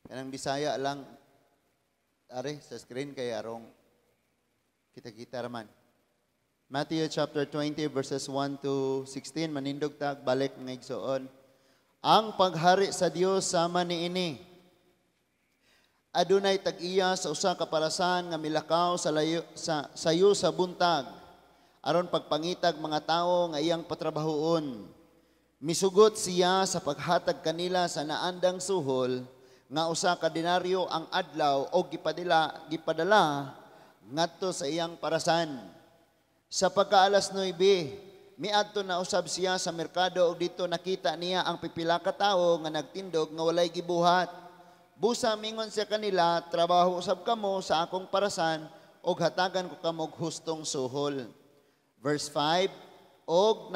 Kanang Bisaya lang, are, sa screen kay arong kita-kita raman. Matthew chapter 20 verses 1 to 16, manindog tag, balik ng igsoon. Ang paghari sa Dios sama niini. Adunay tag-iya sa usa ka parasan nga milakaw sayo sa buntag. Aron pagpangitag mga tawo nga iyang patrabahoon. Misugot siya sa paghatag kanila sa naandang suhol nga usa ka denaryo ang adlaw o gipadala ngadto sa iyang parasan. Sa pagkaalas 9, miadto na usab siya sa merkado o dito nakita niya ang pipila ka tawo nga nagtindog nga walay gibuhat. Busa mingon siya kanila, trabaho usab kamo sa akong parasan og hatagan ko kamog hustong suhol. Verse 5, og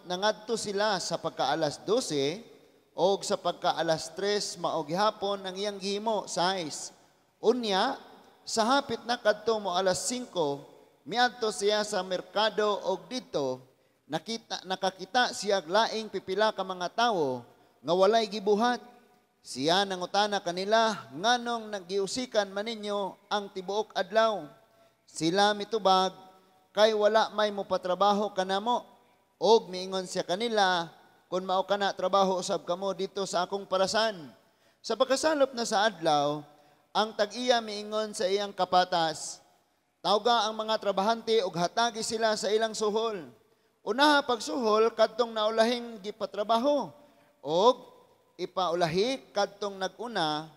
nangadto sila sa pagkaalas 12 og sa pagkaalas 3 maog hapon ang iyang gihimo, 6. Unya, sa hapit na kadto mo alas 5, miadto siya sa merkado og dito nakakita siya laing pipila ka mga tawo nga walay gibuhat. Siya nangutana kanila, nganong nagiusikan man ninyo ang tibuok adlaw? Sila mitubag, kay wala may mopatrabaho kanamo. Og miingon siya kanila, kung mao kana trabaho usab kamo dito sa akong parasan. Sa pagkasalop na sa adlaw, ang tag-iya miingon sa iyang kapatas, tawga ang mga trabahante og hatagi sila sa ilang suhol. Unaha pagsuhol kadtong naulahing gipatrabaho og ipaulahi kadtong naguna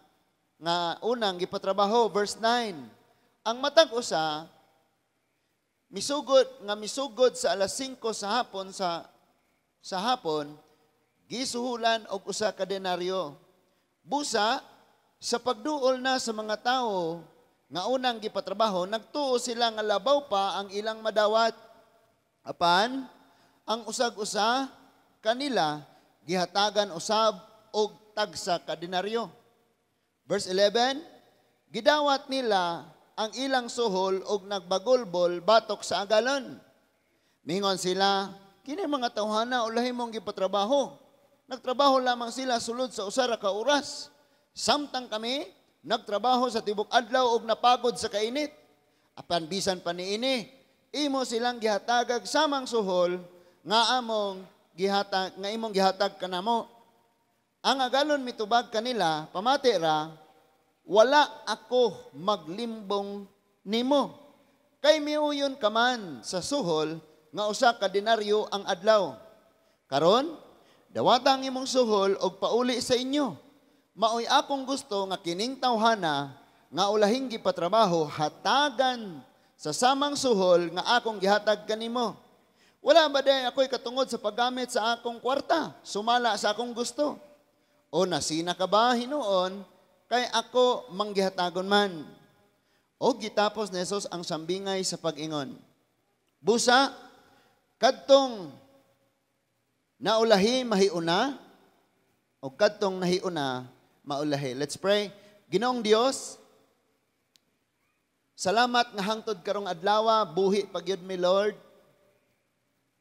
nga unang gipatrabaho. Verse 9. Ang matag usa misugod sa alas 5 sa hapon gisuhulan og usa ka denaryo. Busa sa pagduol na sa mga tawo nga unang gipatrabaho, nagtuo sila nga labaw pa ang ilang madawat. Apan ang usag-usa kanila gihatagan usab og tagsa ka denaryo. Verse 11, gidawat nila ang ilang suhol og nagbagolbol batok sa agalon. Mingon sila, kini mga tawhana ulahi mong gipatrabaho. Nagtrabaho lamang sila sulod sa usara ka oras. Samtang kami nagtrabaho sa tibok adlaw og napagod sa kainit. Apan bisan pa niini, imo silang gihatagag samang suhol nga imong gihatag kanamo. Ang agalon mitubag kanila, pamati ra, wala ako maglimbong nimo. Kay miuyon ka man sa suhol nga usa ka denaryo ang adlaw. Karon, dawata ang imong suhol og pauli sa inyo. Maoy akong gusto nga kining tawhana nga ulahing gipatrabaho hatagan sa samang suhol nga akong gihatag kanimo. Wala ba day ako'y katungod sa paggamit sa akong kwarta, sumala sa akong gusto? O nasina ka ba hinuon, kay ako manggihatagon man? O gitapos ni Jesus ang sambingay sa pag-ingon. Busa, kadtong naulahi mahiuna, o kadtong nahiuna, maulahi. Let's pray. Ginoong Dios, salamat nga hangtod karong adlaw, buhi pagyud mi Lord.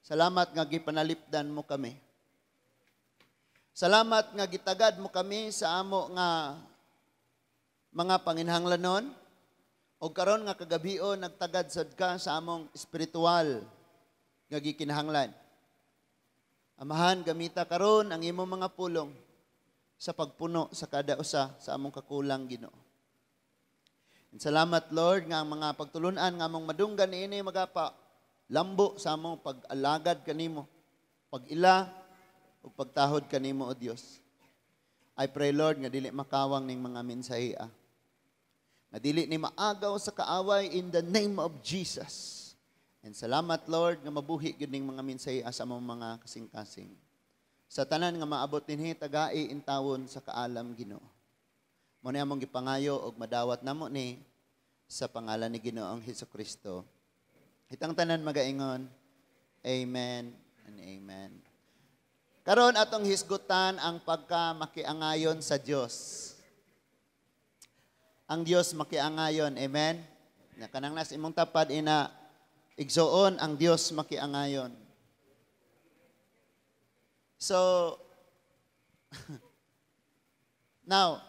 Salamat nga gipanalipdan mo kami. Salamat nga gitagad mo kami sa amo nga mga panginhanglanon. O karon nga kagabio nagtagad sad ka sa among espiritual nga gikinahanglan. Amahan, gamita karon ang imong mga pulong sa pagpuno sa kada usa sa among kakulang Ginoo. Salamat Lord nga ang mga pagtulunan nga among madunggan niini magapa lambo sa among pag-alagad kanimo, pag-ila o pagtahod kanimo o Dios. I pray Lord nga dili makawang ning mga mensahiya. Nga dili ni maagaw sa kaaway in the name of Jesus. And salamat Lord nga mabuhi gyud ning mga mensahiya sa among mga kasing-kasing. Sa tanan nga maabot dinhi tagai intawon sa kaalam Ginoo. Mo ni among gipangayo og madawat namo ni sa pangalan ni Ginoong Hesukristo. Itang tanan magaingon, amen and amen. Karon atong hisgutan ang pagka-makiangayon sa Dios. Ang Dios makiangayon, amen. Kanang nas imong tapad ina igsoon ang Dios makiangayon. So Now,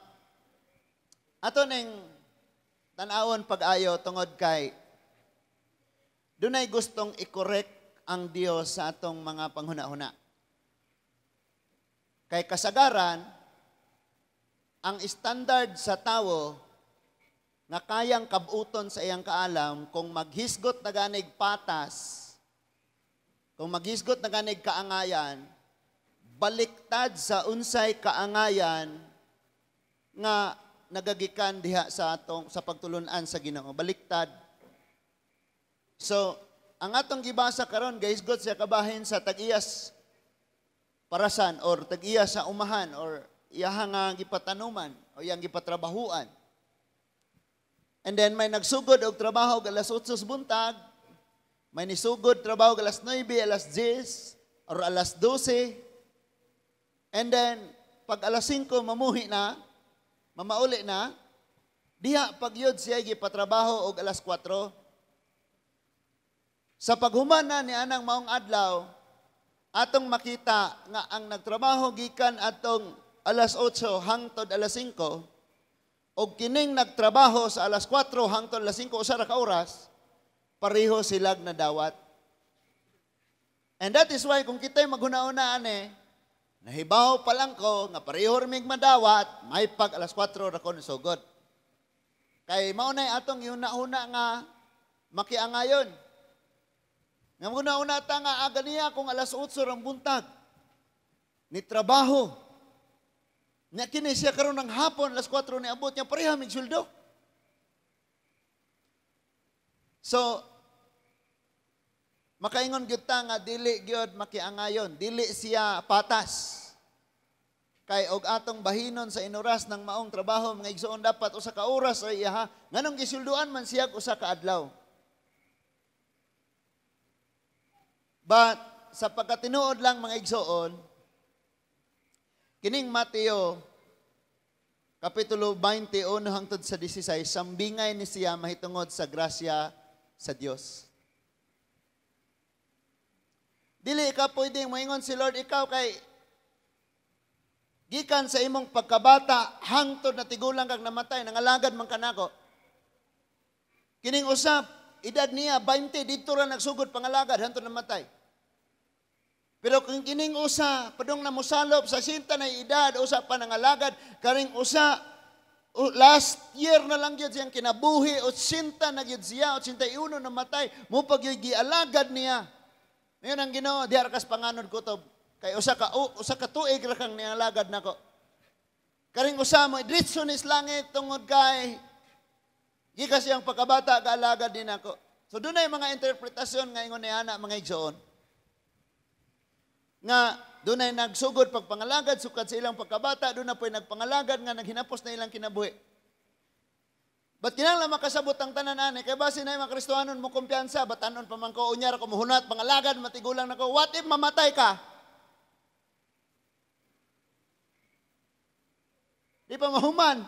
ato ning tanawon pag-ayo tungod kay dunay gustong i-correct ang Dios sa atong mga panghuna-huna. Kay kasagaran, ang standard sa tawo nga kayang kabuton sa iyang kaalam kung maghisgot na ganig patas, kung maghisgot na ganig kaangayan, baliktad sa unsay kaangayan nga nagagikan diha sa atong sa pagtulunan sa Ginoo. Baliktad. So, ang atong gibasa karon gahisgot siya kabahin sa tag-iyas parasan or tag-iyas sa umahan or iyahang gipatanuman o iyang gipatrabahuan. And then may nagsugod og trabaho alas 8 buntag, may nisugod trabaho alas 9, alas 10 or alas 12. And then pag alas 5 mamuhi na, mamauli na, diha pagyod siya gipatrabaho og alas 4. Sa paghuman na ni anang maong adlaw, atong makita nga ang nagtrabaho gikan atong alas 8 hangtod alas 5 o kining nagtrabaho sa alas 4 hangtod alas 5 usa ra ka oras, pareho silag na dawat. And that is why kung kita'y maghuna-una ani, nahibaw pa lang ko nga pareho rimig madawat, may pag alas 4 ra ko nisugod. Kay maunay atong yuna-una nga makiangayon. Nga muna-una ta nga aga niya kung alas 8 rang buntag. Ni trabaho. Nya kini siya karon ng hapon alas 4 ni abot niya pareha mig sweldo. So makaingon gyud ta nga dili gyud makiangayon, dili siya patas. Kay og atong bahinon sa inuras ng maong trabaho mga igsoon dapat usa ka oras ay iha nganong gisulduan man siya usa ka adlaw. But sa pagkatinuod lang mga igsoon, kining Mateo kapitulo 21 hangtod sa 16, sambingay ni siya mahitungod sa grasya sa Dios. Dili ka pwedeng moingon si Lord ikaw kay gikan sa imong pagkabata hangtod na tigulang kag namatay nangalagad man kanako. Kining usap edad niya 20 dito ra nagsugod pangalagad hangtod namatay. Pero kung kining usa padung na mosalop sa sinta na edad usa pa nangalagad karing usa last year na lang gyud siyang kinabuhi 80 na gyud siya 81 namatay mo pag gyud gialagad niya. Ngayon ang Ginoo diha kas panganod kutob kay usa ka tuig ra kang nialagad nako. Karing usa mo diretso ni langit tungod kay gikas siyang pagkabata gaalagad din ako. So dunay mga interpretasyon nga ingon ni ana mga igsoon. Nga dunay nagsugod pagpangalagad sukad sa ilang pagkabata, doon na po'y nagpangalagad nga naghinapos na ilang kinabuhi. Ba't kinahanglan makasabot ang tanan ani? Kaya base na yung mga Kristohanon mo kumpiyansa, batanon pa man ko, unyara ko muhunat, pangalagad, matigulang na ko, what if mamatay ka? Di pa mahuman.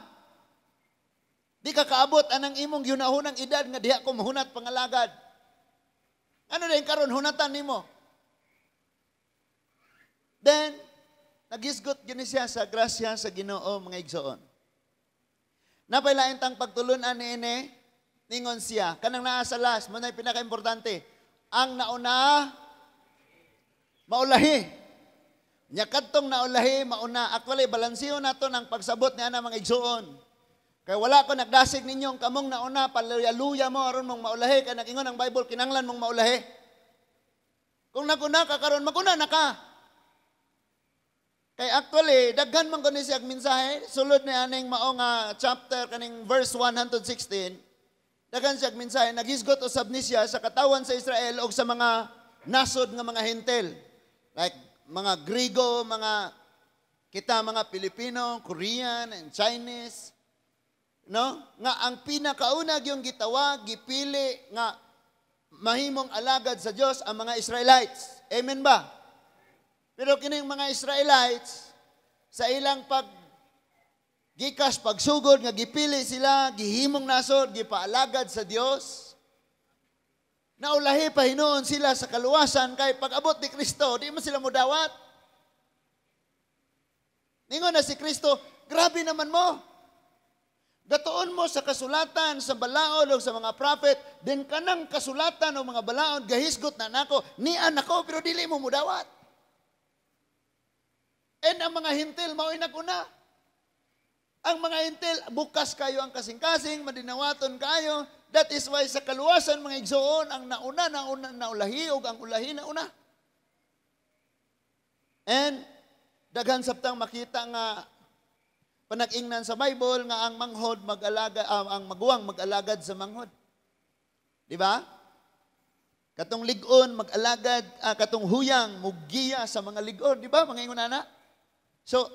Di ka kaabot anang imong yunahunang edad nga diha ko muhunat pangalagad. Ano din karon hunatan nimo? Then, nagisgot gini siya sa grasya sa Ginoo mga igsoon. Napailain tang pagtulunan ni ini, ningon siya, kanang naa sa last, mo na pinaka-importante, ang nauna, maulahi. Nya kadtong naulahi, mauna. Actually, balansiyo na to ng pagsabot niya na mga igsoon. Kaya wala ko nagdasig ninyong kamong nauna, paluya-luya mo, aron mong maulahi, kaya nagingon ang Bible, kinanglan mong maulahi. Kung naguna ka karon, maguna na ka. Kay actually, daghan man kuno siya mensahe, sulod ni aning maong chapter kaning verse 116. Daghan siya mensahe naghisgot usab ni siya sa katawan sa Israel o sa mga nasod nga mga hentel. Like mga Grigo, kita mga Pilipino, Korean, and Chinese. No? Nga ang pinakauna yung gitawag, gipili nga mahimong alagad sa Dios ang mga Israelites. Amen ba? Pero kining mga Israelites, sa ilang gikas pagsugod, nga gipili sila, gihimong nasod, gipaalagad sa Dios, naulahi pa hinuon sila sa kaluwasan, kay pag-abot ni Kristo, di man sila mudawat. Ingon na si Kristo, grabe naman mo. Gatuon mo sa kasulatan, sa balaod o sa mga prophet, din kanang kasulatan o mga balaod, gahisgot na nako, nian ako, pero dili mo mudawat. And ang mga hintil, mao'y naguna. Ang mga hintil, bukas kayo ang kasing-kasing, madinawaton kayo. That is why sa kaluwasan, mga igsoon, ang naulahi o ang ulahi na una. And daghan sabtang makita nga panag-ingnan sa Bible nga ang manghod ang maguwang mag-alagad sa manghod. Di ba? Katong ligon mag-alagad, katong huyang mugiya sa mga ligon, di ba? Mga ingon ana. So,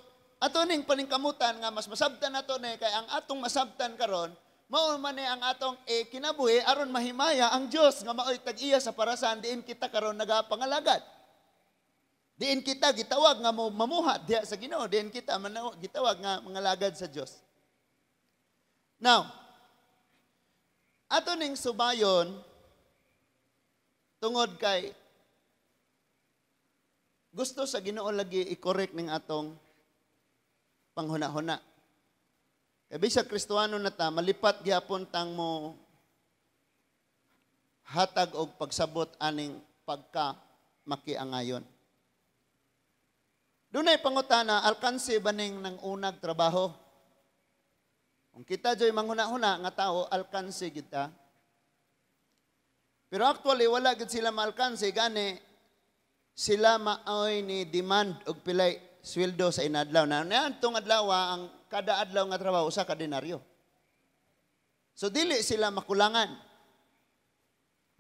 ato ning paningkamutan nga mas masabtan nato ni kay ang atong masabtan karon mao man ni ang atong kinabuhi aron mahimaya ang Dios nga maoy tag-iya sa parasan diin kita karon nagapangalagad. Diin kita gitawag nga mamuhat diha sa Ginoo, diin kita gitawag nga mangalagad sa Dios. Now, ato ning subayon tungod kay gusto sa Ginoo lagi i-correct ning atong panghuna-huna. Kaya bisag Kristohano na ta, malipat gyapon tang mo hatag og pagsabot aning pagka makiangayon. Dunay pangutana, alkansi ba ning nang unag trabaho? Kung kita joy manghuna-huna nga tao, alkansi kita. Pero actually, wala gid sila maalkansi, gani sila maoy ni demand og pilay sweldo sa inadlaw. Na niadtong adlaw ang kada adlaw nga trabaho usa ka denaryo. So dili sila makulangan.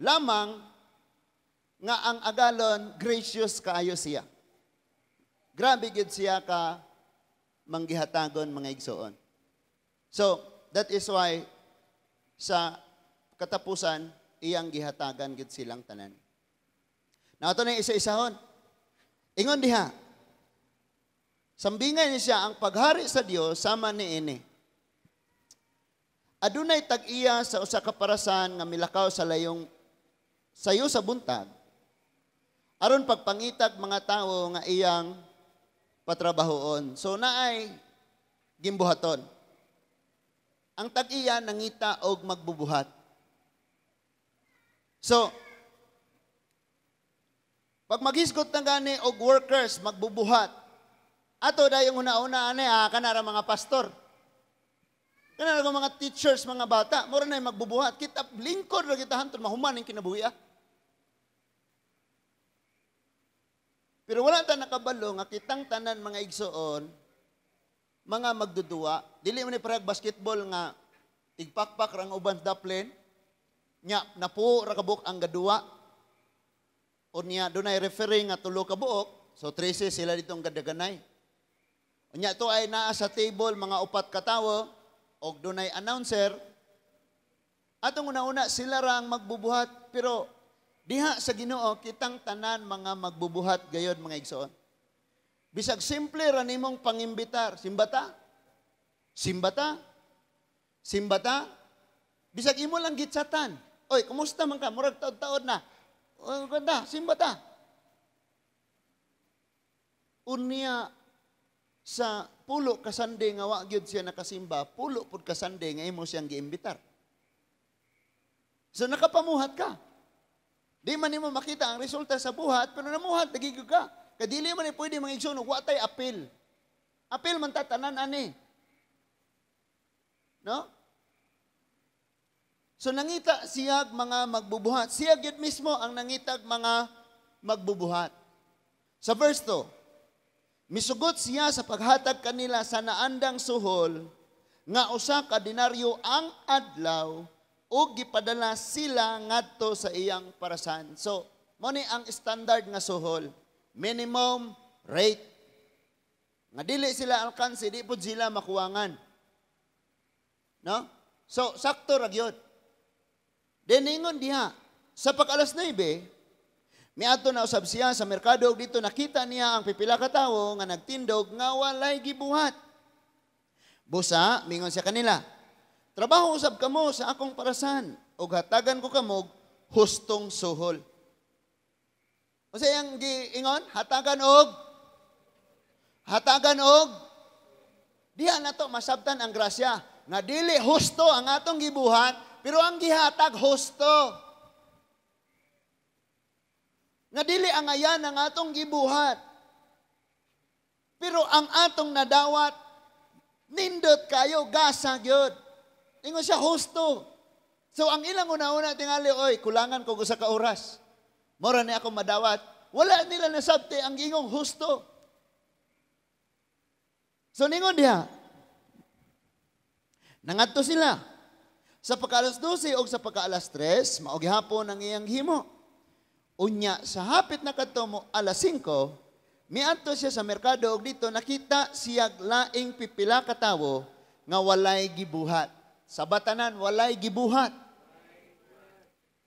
Lamang nga ang agalon gracious kaayo siya. Grabe gid siya ka manggihatagon mga igsoon. So that is why sa katapusan iyang gihatagan gid silang tanan. Now ito na isa-isahon. Ingon diha. Sambingan niya siya ang paghari sa Dios sama ni ini. Adunay tag-iya sa usa ka parasan nga milakaw sa layong sayo sa buntag. Aron pagpangitag mga tawo nga iyang patrabahoon. So naay gimbuhaton. Ang tag-iya nangita og magbubuhat. So pag maghisgot na gani og workers magbubuhat. Ato dayong una-una ani kanara mga pastor. Kanara mga teachers, mga bata, mura na magbubuhat. Kita lingkod ra kita hantud mahuman ning kinabuhi. Pero wala ta nakabalo nga kitang tanan mga igsoon mga magdudua. Dili man ni parag basketball nga tigpakpak rang uban daplin. Nya napuo ra kabuk ang gadua. O niya dunay referee nga tulo ka buok. So 13 sila ditong gadaganay. Unya to ay naa sa table mga upat ka tawo og dunay announcer. Atong una-una sila ra ang magbubuhat pero diha sa Ginoo kitang tanan mga magbubuhat gayod mga igsoon. Bisag simple ra nimong pangimbitar, simbata. Simbata. Simbata. Bisag imo lang gitsatan. Oy, kumusta man ka? Murag taod-taod na. O ganda, simbata. Unya sa pulo ka Sunday nga wa gyud siya nakasimba, pulo pud ka Sunday nga imo siyang giimbitar. So nakapamuhat ka. Di man nimo makita ang resulta sa buhat, pero namuhat lagi ka. Kadili man ni pwede mga igsoon wa tay apil. Apil man ta tanan ani. No? So nangita siyag mga magbubuhat. Siya gyud mismo ang nangitag mga magbubuhat. Sa verse 2, misugot siya sa paghatag kanila sa naandang suhol nga usa ka denaryo ang adlaw ug gipadala sila ngadto sa iyang parasan. So, mo ni ang standard nga suhol, minimum rate. Nga dili sila alkansi, di pud sila makuwangan. No? So, sakto ra gyud. Deningon diha sa pag-alas 9, miadto na usab siya sa merkado dito nakita niya ang pipila ka tawo nga nagtindog nga walay gibuhat. Busa mingon siya kanila, trabaho usab kamo sa akong parasan ug hatagan ko kamo hustong suhol. Usa yang giingon, hatagan og na to masabtan ang grasya. Nga dili husto ang atong gibuhat, pero ang gihatag husto. Nga dili ang ayan ang atong gibuhat. Pero ang atong nadawat, nindot kayo, gasa gyud. Ingon siya husto. So ang ilang una-una tingali, oy, kulangan ko sa kauras. Mora ni ako madawat. Wala nila nasabti ang ingong husto. So ningon diha, nangadto sila. Sa pagka-alas 12 o sa pagka-alas 3, maog hapon ang iyang himo. Unya, sa hapit na kadto mo alas 5, miadto siya sa merkado og dito nakita siya laing pipila ka tawo nga walay gibuhat. Sa batanan walay gibuhat.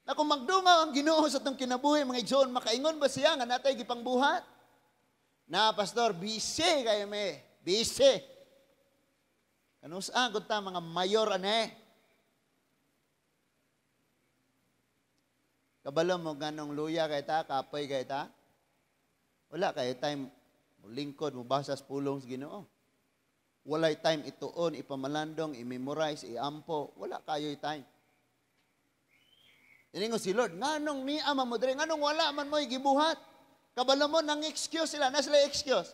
Na kung magdungaw ang Ginoo sa itong kinabuhi, mga igsoon, makaingon ba siya nga natay gipangbuhat? Na, pastor, busy kayo may. Busy. Kanus agad ta mga mayor ane. Kabalo mo ganong luya kay ta, kapoy kay ta. Wala kay time mo lingkod mo basa sa pulong sa Ginoo. Walay time ituon, ipamalandong, i-memorize, iampo. Wala kayo'y time. Iningon si Lord, nganong ni ama mo diri, nganong wala man mo'y gibuhat. Kabalo mo nang excuse sila, na sila excuse.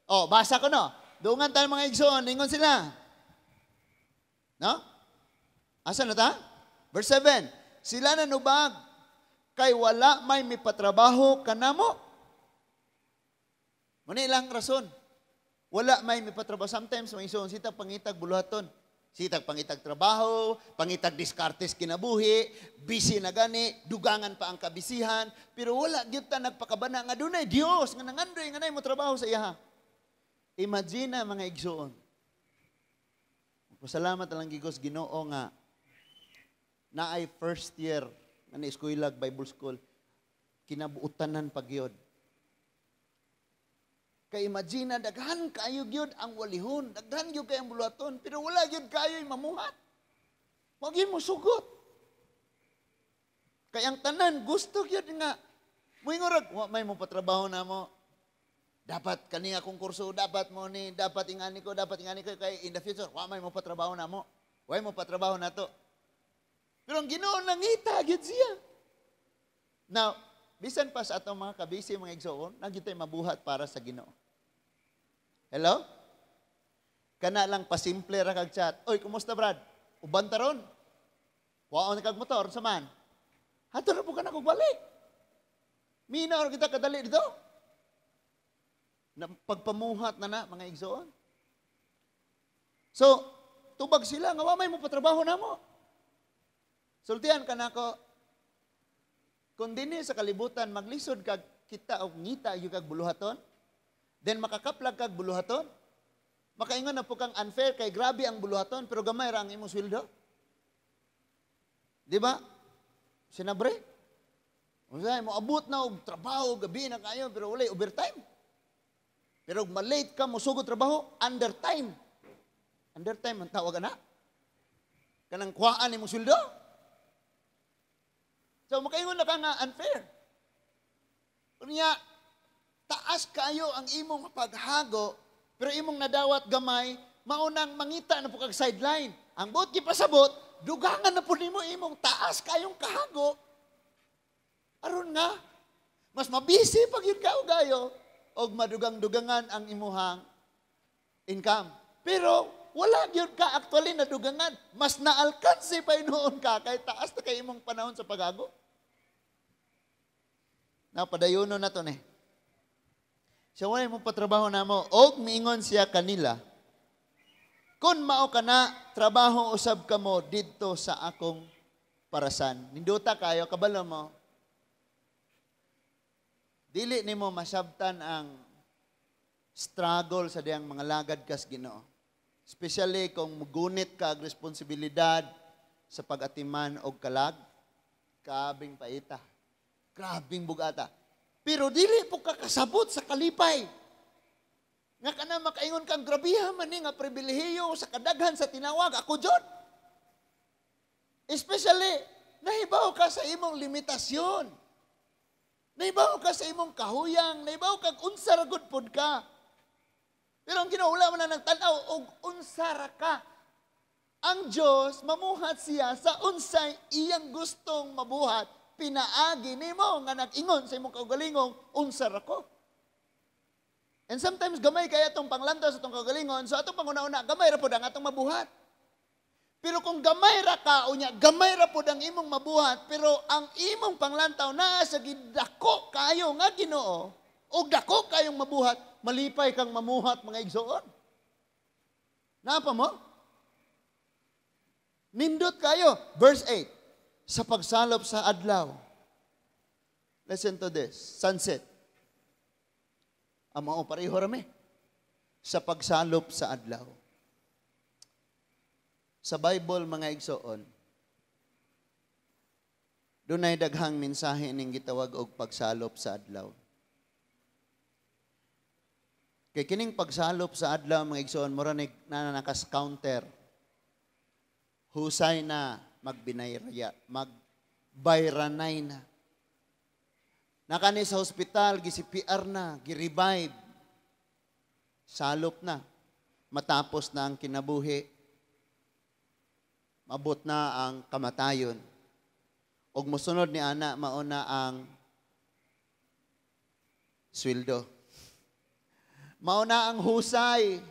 Oh, basa ko no. Dungan tayo mga igsoon, ingon sila. No? Asa na ta? Verse 7. Sila nanubag, kay wala may mipatrabaho kanamo. Muna ilang rason. Wala may mipatrabaho. Sometimes, mga igsoon, sita pangitag buluhaton. Sitag pangitag trabaho, pangitag diskartes kinabuhi, busy na gani, dugangan pa ang kabisihan, pero wala gyud ta nagpakabana nga dunay Dios nga nangandoy nga nay mo trabaho sa iya. Imagine mga igsoon. Pasalamat lang gigos Ginoo nga naay first year nga na eskwela Bible School kinabuutanan pagyod. Kay imagine, daghan kayo gyud ang walihon, daghan gyud kayo ang buluhaton, pero wala gyud kayo mamuhat. Wag yun mo sugot. Kay ang tanan, gusto gyud nga, muingorag, may mo patrabaho na mo, dapat kani akong kurso, dapat mo ni, dapat ingani ko, kay in the future, may mo patrabaho na mo, may mo patrabaho na to. Pero ang Ginoo nangita gyud siya. Now, bisan pa sa atong mga kabisi, mga igsoon, nagitay mabuhat para sa Ginoo. Hello? Kana lang pasimple ra kag chat. Oy, kumusta Brad? Uban taron. Waon kag motor saman. Hato ra po ka na kog balik. Mina or kita kadali dito. Na pagpamuhat na mga igsoon. So, tubag sila nga wa may mo patrabaho namo. Sultihan ka nako. Kung dinhi sa kalibutan maglisod kag kita og ngita yung kag buluhaton, then makakaplag kag buluhaton, makaingon na po kang unfair kay grabe ang buluhaton pero gamay ra ang imong sweldo. Di ba? Sinabre? Unsay mo abot na og trabaho gabi na kayo pero walay overtime. Pero ug malate ka mo sugod trabaho, undertime. Undertime ang tawag ana. Kanang kuhaan imong sweldo. So, makaingon na ka nga unfair. Kunya, taas kayo ang imong paghago, pero imong nadawat gamay, maunang mangita na po kag sideline. Ang buot pasabot, dugangan na po nimo imong taas kayong kahago. Aron nga, mas mabisi pag yun kaugayo, o madugang-dugangan ang imuhang income. Pero, wala yun ka actually na dugangan. Mas naalkansi pa noon ka, kay taas na kay imong panahon sa paghago. Napadayono na to ne. Siya wala mong patrabaho na mo. Og miingon siya kanila, kung mao ka na, trabaho usab ka mo dito sa akong parasan. Ninduta kayo, kabalo mo. Dili ni mo masabtan ang struggle sa diyang mga lagad kas Ginoo. Especially kung mugunit ka ang responsibilidad sa pag-atiman og kalag, kabing paita. Grabing bugata. Pero dili po ka kasabot sa kalipay. Nga ka na makaingon kang grabiha man nga pribilehiyo sa kadaghan sa tinawag. Ako dyan. Especially, nahibaw ka sa imong limitasyon. Nahibaw ka sa imong kahuyang. Nahibaw kang unsaragod pod ka. Pero ang Ginoo wala man na nagtanaw og unsa ra ka. Ang Dios mamuhat siya sa unsay iyang gustong mabuhat. Pinaagi nimo nga nag-ingon sa imong kaugalingong unsa ra ko. And sometimes gamay kaya itong panglantaw sa itong kagalingon, so atong panguna-una, gamay ra po ang atong mabuhat. Pero kung gamay ra ka, unya, gamay ra po ang imong mabuhat, pero ang imong panglantaw na sa gidako kayo nga Ginoo, o dako kayong mabuhat, malipay kang mamuhat mga igsoon. Napa mo? Nindot kayo. Verse 8, sa pagsalop sa adlaw. Listen to this, sunset. Ang pareho rami sa pagsalop sa adlaw. Sa Bible, mga igsoon, dunay daghang mensahe ning gitawag og pagsalop sa adlaw. Kay kining pagsalop sa adlaw, mga igsoon, mura na nakas-counter. Husay na magbayranay na. Nakani sa hospital, gisi-PR na, gi-revive. Salop na. Matapos na ang kinabuhi. Mabot na ang kamatayon. Og mosunod ni ana, mauna ang sweldo. Mauna ang husay.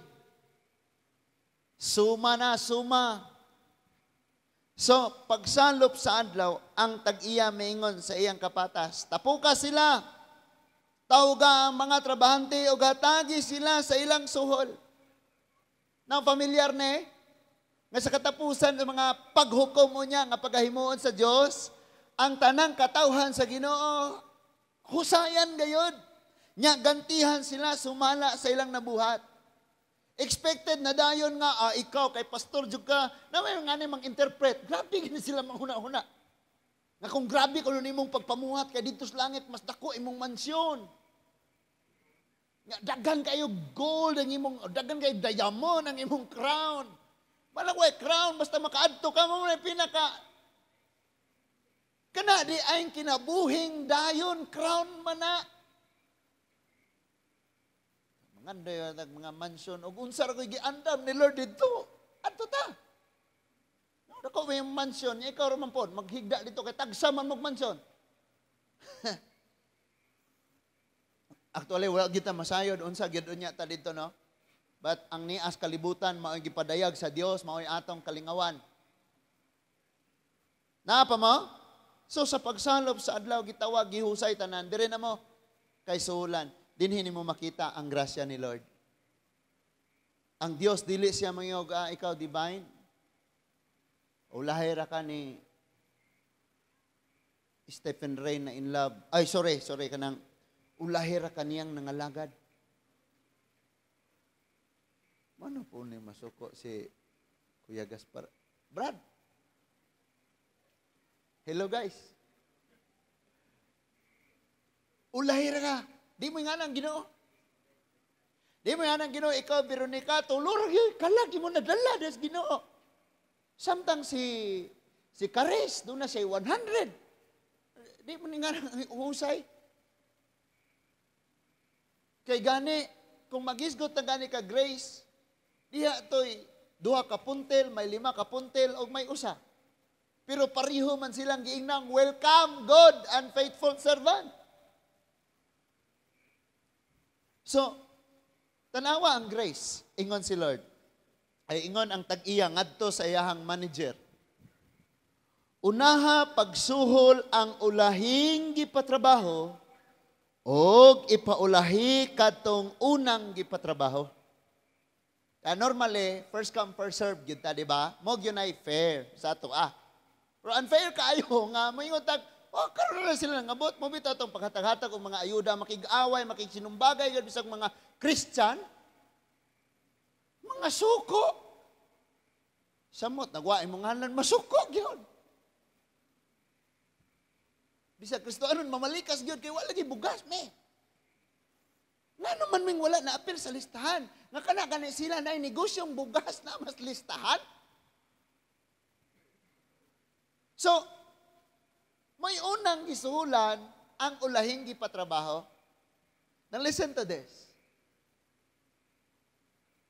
Suma na, suma. So, pagsalop sa adlaw, ang tag-iya maingon sa iyang kapatas, tapuka sila, tawga ang mga trabahante o gatagi sila sa ilang suhol. Nang familiar na nga sa katapusan ng mga paghukom mo niya, nga paghahimuon sa Diyos, ang tanang katawhan sa Ginoo, husayan gayod. Nya, gantihan sila, sumala sa ilang nabuhat. Expected na dayon nga, ikaw kay pastor jud ka, na may nga namang interpret. Grabe gini sila manghuna-huna. Nga kung grabe kuno nimong pagpamuhat kay dito sa langit mas dako imong mansyon. Nga daghan kayo gold ang imong, daghan kayo diamond ang imong crown. Malaway crown basta makaadto ka mo na pinaka kana di ay kinabuhing dayon crown man na. Mga mga mansion o unsa ra koy giandam ni Lord dito. Adto ta. Dako may mansion, ikaw ra man pod maghigda dito kay tagsa man mo mansion. Actually wala kita masayod unsa gyud unya ta dito no. But ang nias kalibutan mao gipadayag sa Dios, mao atong kalingawan. Naapa mo? So sa pagsalop sa adlaw gitawag gihusay tanan dire na mo kay sulan. Dinhi mo makita ang grasya ni Lord. Ang Dios dili siya mangiyog, ikaw divine. Ulahay ra ka ni Stephen Ray na in love. Ay, sorry kanang ulahay ra ka niyang nangalagad. Mano po ni masuko si Kuya Gaspar? Brad. Hello guys. Ulahay ra ka. Di mo nga nang Ginoo. Di mo nga nang Ginoo, ikaw, Veronica, tulurag yun, kalagi mo nadala des Ginoo. Samtang si Karis, doon na siya 100. Di mo nga nang uhusay. Kay gani, kung magisgot na gani ka grace, diha to'y 2 ka puntel, may 5 ka puntel, o may usa. Pero pariho man silang giingnang, welcome, good and faithful servant. So, tanawa ang grace, ingon si Lord. Ay ingon ang tag-iya ngadto sa iyahang manager. Unaha pagsuhol ang ulahing gipatrabaho og ipaulahi kadtong unang gipatrabaho. Normally, first come first serve gyud ta, di ba? Mo gyud ay fair sa ato Pero unfair kaayo nga moingon tag karon na sila nangabot mo bitaw tong paghatag-hatag og mga ayuda, makig-away, makigsinumbagay gud bisag mga Christian. Mga suko. Samot nagwa imong ngalan masuko gyud. Bisag Kristo aron mamalikas gyud kay wala gyud bugas me. Ngano man ming wala na apil sa listahan. Nga kana gani sila na negosyong bugas na mas listahan. So, may unang gisuhulan ang ulahing gipatrabaho. Now listen to this.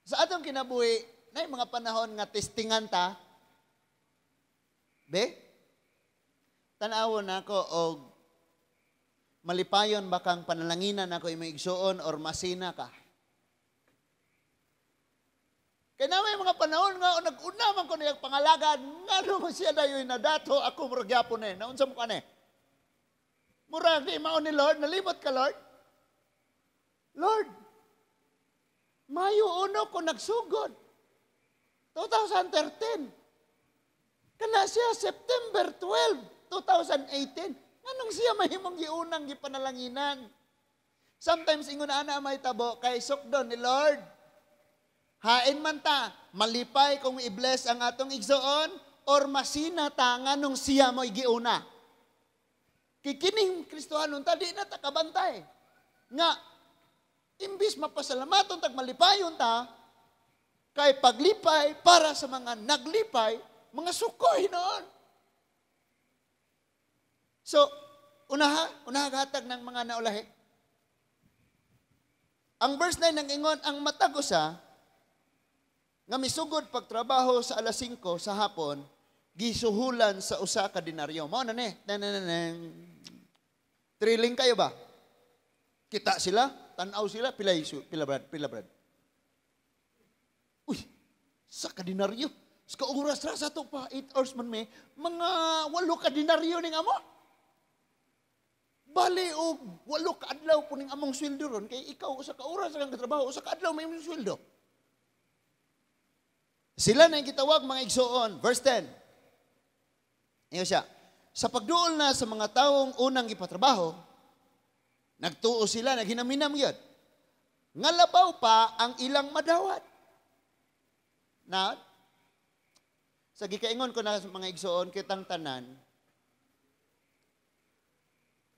Sa atong kinabuhi, na mga panahon nga testingan ta, be, tanawon nako og malipayon bakang panalanginan ako imong igsuon or masina ka. Kaya na may mga panahon nga nag-una man ko niyang pangalagan, nga naman siya dayoy na dato, ako murag yapon eh. Naunsa mo ka ne? Murag di mao ni Lord, nalimot ka Lord. Lord, Mayo 1 ko nagsugod. 2013. Kana siya September 12, 2018. Anong siya mahimong giunang gipanalanginan? Sometimes ingon ana may tabo kay sukdon ni Lord. Hain man ta, malipay kung i-bless ang atong igsuon or masina ta nganong siya mo giuna. Kikining Kristohanon ta di na ta kabantay. Nga imbis mapasalamaton tag malipayon ta kay paglipay para sa mga naglipay, mga sukoy noon. So, unaha hatag ng mga naulahi. Ang verse 9 nang ingon, ang matag usa nga misugod pagtrabaho sa alas 5 sa hapon, gisuhulan sa usa ka denaryo. Mao na ni. Thrilling kayo ba? Kita sila, tanaw sila, pila brad. Uy, sa ka denaryo. Sa oras ra sa to pa 8 hours man may mga 8 ka denaryo ning amo. Bali og 8 ka adlaw po ning among sweldo ron kay ikaw usa ka oras kang trabaho, usa ka adlaw may imong sweldo. Sila na yung gitawag mga igsuon. Verse 10. Iyo siya. Sa pagduol na sa mga taong unang ipatrabaho, nagtuo sila, naghinaminam yun. Ngalabaw pa ang ilang madawat. Na, sa gikaingon ko na sa mga igsuon, kitang tanan,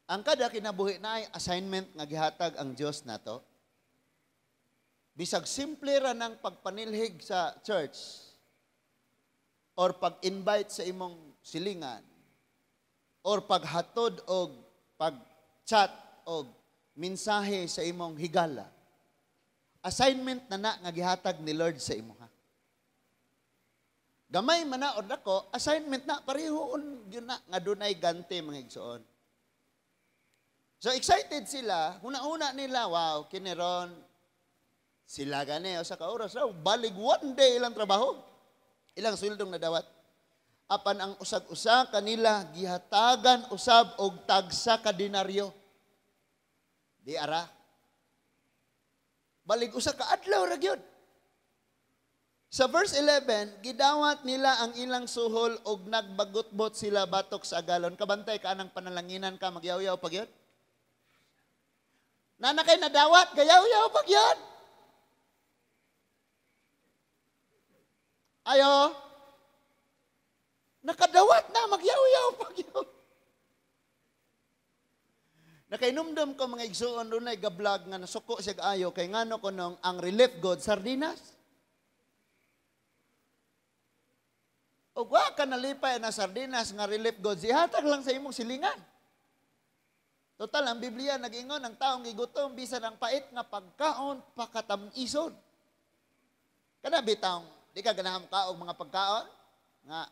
ang kada kinabuhi na ay assignment nga gihatag ang Diyos nato. Bisag simple ra ng pagpanilhig sa church or pag-invite sa imong silingan or paghatod o pag-chat o mensahe sa imong higala. Assignment na nga gihatag ni Lord sa imo ha. Gamay man na o dako, assignment na parehoon yun na nga dunay ganti mga igsuon. So excited sila, una-una nila, wow, kiniron, sila gani, o sa kauras raw, balig one day ilang trabaho, ilang swildong nadawat. Apan ang usag-usa kanila, gihatagan usab og tagsa ka denaryo. Di ara. Balig usa ka adlaw ra gyud. Sa verse 11, gidawat nila ang ilang suhol og nagbagot-bot sila batok sa agalon. Kabantay ka anang panalanginan ka, magyaw-yaw pag yun? Nanakay nadawat, gayaw-yaw pag yun? Ayo, nakadawat na, magyaw-yaw pag yun. Nakainumdum ko mga igsuon doon ay gablog nga nasuko siya ayo kay ngano ko nung ang relief god sardinas. O wa ka nalipay na sardinas nga relief god, sihatag lang sa imong silingan. Total, ang Biblia nag-ingon, ang taong gigutom, bisan ang pait nga pagkaon, pakatamison. Kana bitang, di ka ganaham ka og mga pagkaon, nga,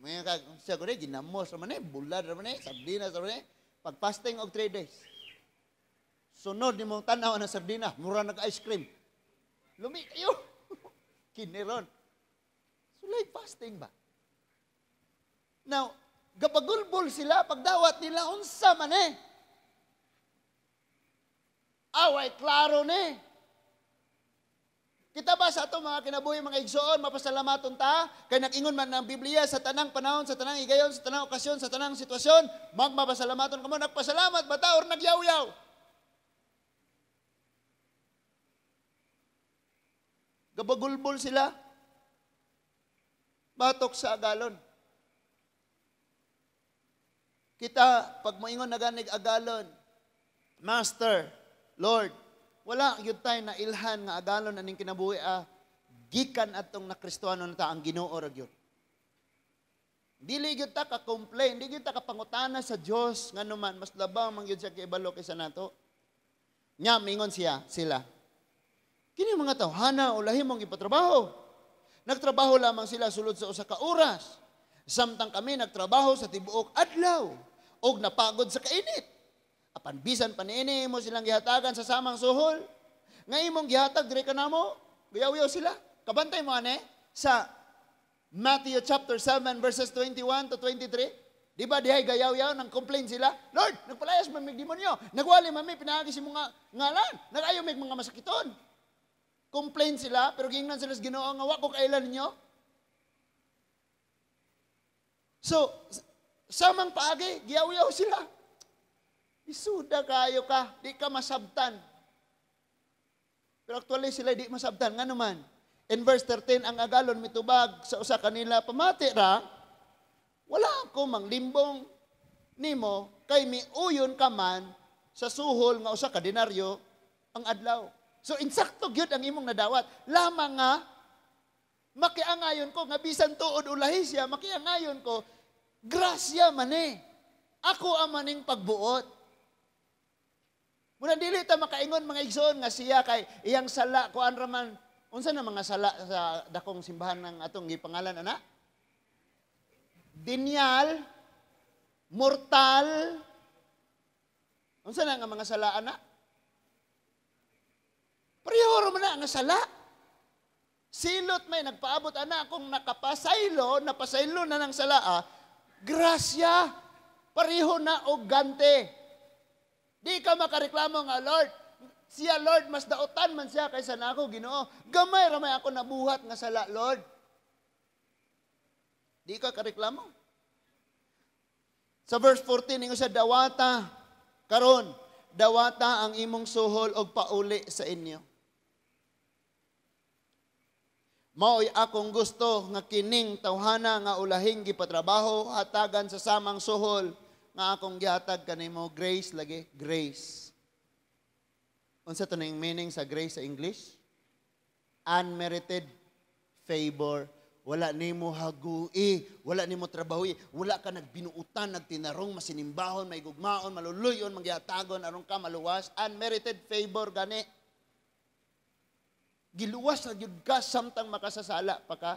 may ka, siya ko rin, ginamos naman bulad naman sardinas naman pag-fasting og 3 days. Sunod ni mong tanaw ng sardinas, mura nag-ice cream. Lumi kayo. Kiniron. So like fasting ba? Now, gapagulbol sila, pagdawat nila, unsa man away, klaro Kita ba sa ato mga kinabuhi, mga igsoon, mapasalamaton ta, kay nag-ingon man ng Biblia sa tanang panahon, sa tanang igayon, sa tanang okasyon, sa tanang sitwasyon, magmapasalamaton ka mo, nagpasalamat ba ta or nagyaw-yaw? Gabagulbol sila, batok sa agalon. Kita, pag moingon na ganig agalon, Master, Lord, wala yun tayo na ilhan nga agalon aning kinabuhi gikan atong na Kristohano na ta ang Ginoo ra gyud. Dili gyud ta ka complain, dili gyud ta ka pangutana sa Dios nganuman mas labaw man gyud siya kay ibalo kaysa nato. Nya mingon sila. Kini mga tawhana ulahi mong ipatrabaho. Nagtrabaho lamang sila sulod sa usa ka oras. Samtang kami nagtrabaho sa tibuok adlaw og napagod sa kainit. Apan bisan pa niini mo silang gihatagan sa samang suhol. Nga imong gihatag dire kanamo, gayaw-yaw sila. Kabantay mo ane sa Matthew chapter 7 verses 21 to 23. Di ba dihay gayaw-yaw nang complain sila? Lord, nagpalayas man mig demonyo. Nagwali man mi pinaagi si mga ngalan. Nagayo mig mga masakiton. Complain sila, pero gingnan sila sa Ginoo nga wa ko kailan ninyo. So, samang paagi, giyaw-yaw sila. Isuda kayo ka, di ka masabtan. Pero actually sila di masabtan. Nga naman, in verse 13, ang agalon mitubag sa usa kanila, pamati ra, wala ako manglimbong nimo, kay miuyon ka man sa suhol nga usa ka denaryo ang adlaw. So, insakto gyud ang imong nadawat. Lamang nga, makiangayon ko, nga bisan tuod ulahi siya, makiangayon ko, grasya man eh. Ako ang maning pagbuot. Muna dili ta makaingon mga igsoon nga siya kay iyang sala, kuan raman, unsa na mga sala sa dakong simbahan ng atong gipangalan, ana? Dinyal, mortal, unsa na nga mga sala, ana? Pareho man na nga sala. Silot may nagpaabot ana kung nakapasaylo, napasaylo na ng salaa, grasya, pareho na og gante. Di ka makareklamo nga, Lord, siya Lord, mas daotan man siya kaysa nako, Ginoo. Gamay ramay ako nabuhat nga sala, Lord. Di ka kareklamo. Sa verse 14, ingon sa dawata, karon, dawata ang imong suhol og pauli sa inyo. Mao'y akong gusto nga kining tawhana nga ulahing gipatrabaho hatagan sa samang suhol nga akong gihatag kanimo grace lagi, grace. Unsa to ning meaning sa grace sa English? Unmerited favor. Wala nimo hagui, wala nimo trabahoy, wala ka nagbinuutan, nagtinarong, masinimbahon, may gugmaon, maluluyon, magyatagon, aron ka maluwas. Unmerited favor gani. Giluwas na gyud ka samtang makasasala pa ka.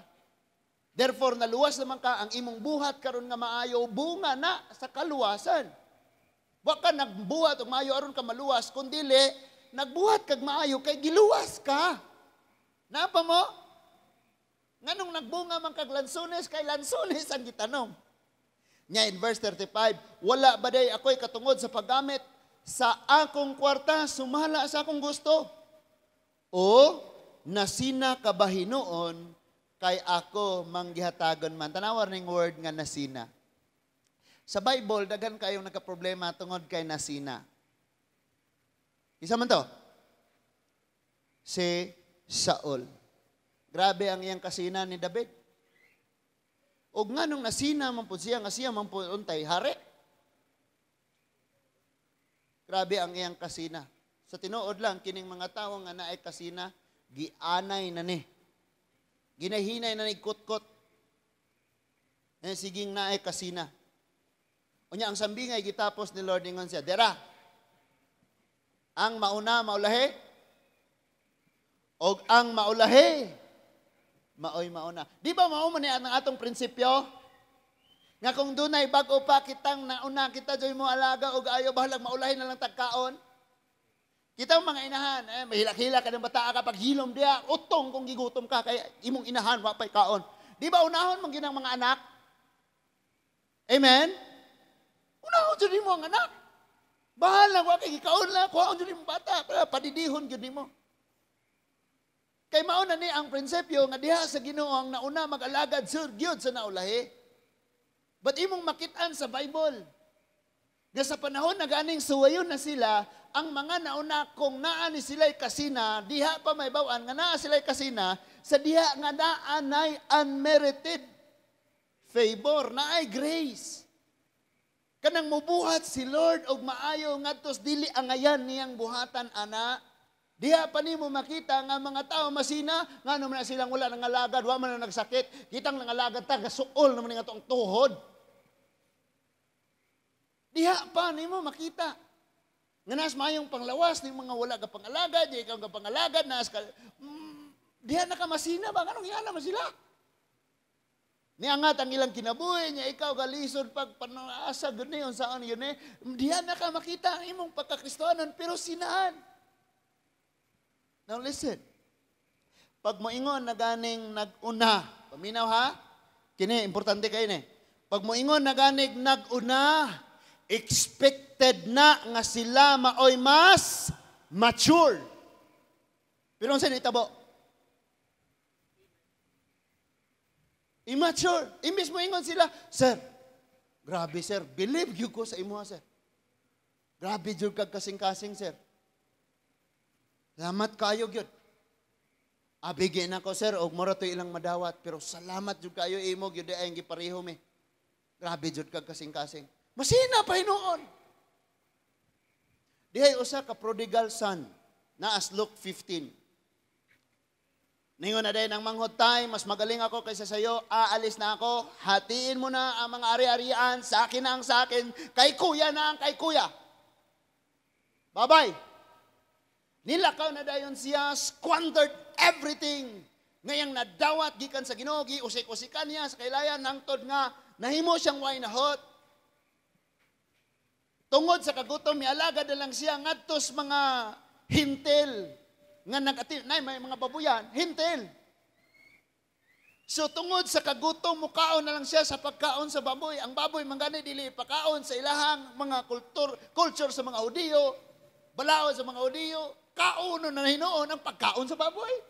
Therefore, naluwas naman ka, ang imong buhat karon nga maayo, bunga na sa kaluwasan. Wa ka nagbuhat og maayo aron ka maluwas, kundili nagbuhat kag maayo kay giluwas ka. Napa mo? Nganong nagbunga man kag lansones kay lansones ang gitanom. Nya in verse 35, wala baday ako'y katungod sa paggamit sa akong kwarta, sumala sa akong gusto. O nasina kabahinoon kay ako manggihatagon man. Tanawar ning word nga nasina. Sa Bible, daghan kayong nagka-problema tungod kay nasina. Isa man to? Si Saul. Grabe ang iyang kasina ni David. Og nga nung nasina man po siya, nga siya man po untay, hari. Grabe ang iyang kasina. Sa tinuod lang, kining mga tao nga naay kasina, gianay na ni. Ginahinay na ni kot-kot. Siging naay kasina. Unya ang sambingay gitapos ni Lord ingon siya, dera, ang mauna maulahi, og ang maulahi, maoy mauna. Di ba mao man ang atong prinsipyo? Nga kung dunay bag-o pa kitang nauna kita joy mo alaga og ayo bahalag maulahi na lang tagkaon. Kita mga inahan, mahilak-hilak ka ng bata ka pag hilom diya, utong kung gigutom ka, kaya imong inahan, wapay kaon. Di ba unahon mong ginang mga anak? Amen? Unahon dyan mo ang anak. Bahala, wapay gikaon lang, kuhaon dyan mo bata, padidihon dyan mo. Kay mauna ni ang prinsipyo nga diha sa Ginoo ang nauna mag-alagad sir gyud sa naulahi. But imong makitaan sa Bible, nga sa panahon na ganing suwayon na sila, ang mga nauna kung naa ni sila'y kasina, diha pa may bawaan, nga naa sila'y kasina, sa diha nga naanay unmerited favor, naay grace. Kanang mubuhat si Lord og maayo ngadtos dili angayan niyang buhatan ana. Diha pa nimo makita nga mga tao masina, nga naman na silang wala nang alagad, wa man na nagsakit, kitang nang alagad ta, gasuol naman nga itong tuhod. Diha pa nimo makita. Nga nas mayong panglawas ng mga wala ka pangalagad, di ikaw ka pangalagad, diha na ka masina ba? Anong yan naman sila? Niangat ang ilang kinabuhi niya, ikaw galisod pag panaasa, gano'n saan yun diha na ka makita ang imong pagkakristohanon, pero sinaan? Now listen, pag moingon na ganing nag-una, paminaw ha? Kini, importante kayo Pag moingon na ganing nag-una, expected na nga sila maoy mas mature. Pero ang sinitabo? Immature. Imbis mo ingon sila, Sir, grabe sir, believe you ko sa imo sir. Grabe jud kag kasing-kasing sir. Salamat kayo gyud. Abigin ako sir, og mora to ilang madawat, pero salamat jud kayo imo gyud ay gipareho mi. Grabe jud kag kasing-kasing. Masina pa hinuon. Dihay usa ka prodigal son na as Luke 15. Ningon na din ang manghod tay, mas magaling ako kaysa sayo, aalis na ako, hatiin mo na ang mga ari-arian, sa akin na ang sa akin, kay kuya na ang kay kuya. Bye-bye. Nilakaw na dayon siya, squandered everything. Ngayang nadawat, gikan sa Ginoo, usik-usikan niya sa kailayan, hangtod nga, nahimo siyang way na hot. Tungod sa kagutom, mialaga na lang siya, ngadtos mga hintil, nga may mga babuyan, hintil. So tungod sa kagutom, mukaon na lang siya sa pagkaon sa baboy. Ang baboy, manggani dili pagkaon sa ilahang mga culture sa mga Hudiyo, balaod sa mga Hudiyo, kauno na hinoon ang pagkaon sa baboy.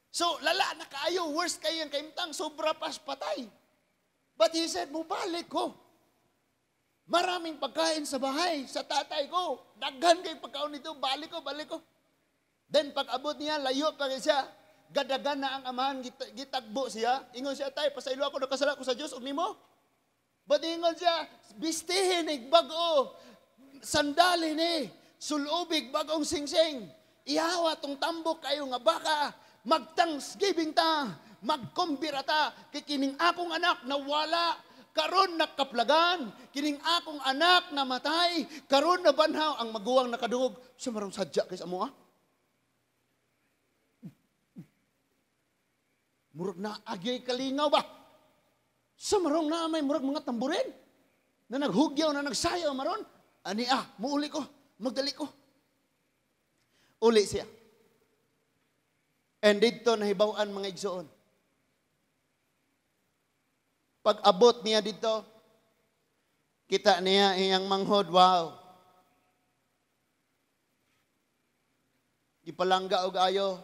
So lala na kaayo, worst kayo yung kaimtang, sobra pas patay. But he said, mubalik ko. Maraming pagkain sa bahay, sa tatay ko. Daghan kayo pagkaon nito, balik ko. Then pag abot niya, layo pa rin siya. Gadagan na ang amahan, gitagbo siya. Ingon siya, tay, pasaylo ako, nakasala ko sa Diyos, ug nimo. But ingon siya, bistihin, bago, sandalin sulubig, bagong singsing. Ihawa tong tambok kayo nga baka, mag-thanksgiving ta, magkumbira ta, kikining akong anak na wala, karon nakaplagan, kining akong anak na matay, karon na banhaw ang maguwang nakadungog. Sumarong sadya kay sa mo Murag na agyay kalingaw ba? Sumarong na may murag mga tamburin na naghugyaw, na nagsayaw maron. Ani muuli ko, magdali ko. Uli siya. And dito nahibawan mga igsoon. Pag abot niya dito, kita niya iyang manghod, wow. Gipalangga og ayo,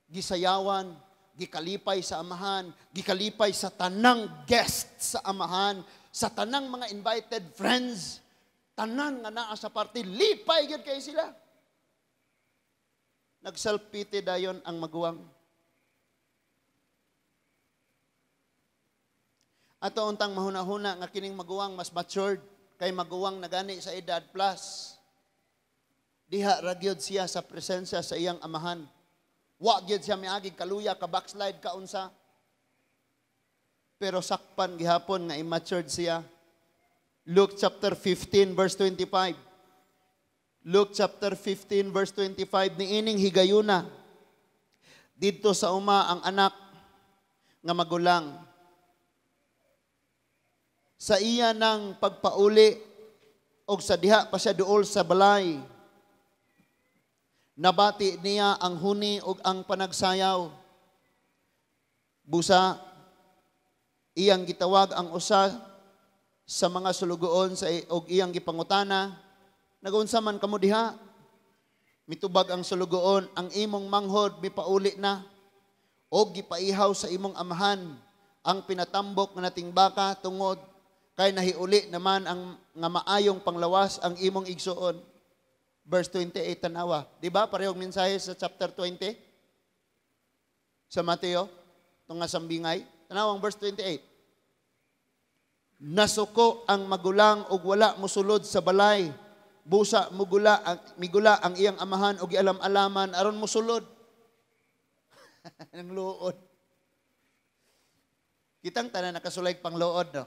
gisayawan, gikalipay sa amahan, gikalipay sa tanang guest sa amahan, sa tanang mga invited friends, tanan nga naa sa party, lipay gyud kay sila. Nag-self-pity dayon ang maguwang. Ato untang mahuna-huna nga kining maguwang mas matured kay maguwang na gani sa edad plus. Diha ra gyud siya sa presensya sa iyang amahan. Wa gyud siya miagig kaluya ka backslide ka unsa. Pero sakpan gihapon nga immature siya. Luke chapter 15 verse 25. Luke chapter 15 verse 25, niining higayuna didto sa uma ang anak nga magulang. Sa iya ng pagpauli og sa diha pa siya duol sa balay. Nabati niya ang huni ug ang panagsayaw. Busa, iyang gitawag ang usa sa mga sulugoon og iyang gipangutana, nagunsa man kamo diha? Mitubag ang sulugoon, ang imong manghod mipauli na, og gipaihaw sa imong amahan ang pinatambok nga nating baka tungod kay nahiuli naman ang nga maayong panglawas ang imong igsuon. Verse 28, tanawa. Di ba? Parehong mensahe sa chapter 20? Sa Mateo? Itong nga sambingay. Tanawang verse 28. Nasuko ang magulang ug wala mosulod sa balay. Busa migula ang iyang amahan ug gialam-alaman aron mosulod. Nang luod. Kitang tanan nakasulay pang luod, no?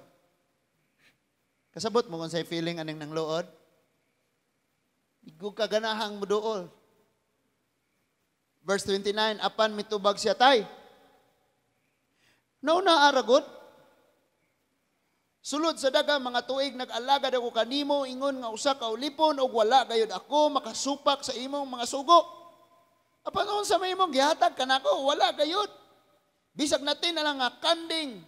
Kasabot mo kung sa'y feeling aning nang luod? Igo kaganahang muduol. Verse 29, apan mitubag siya tay. Nauna aragod. Sulod sa daga mga tuig nag-alagad ako kanimo ingon nga usa ka ulipon og wala gayud ako makasupak sa imong mga sugo. Apan unsa may imong gihatag kanako wala gayud. Bisag natin na lang nga kanding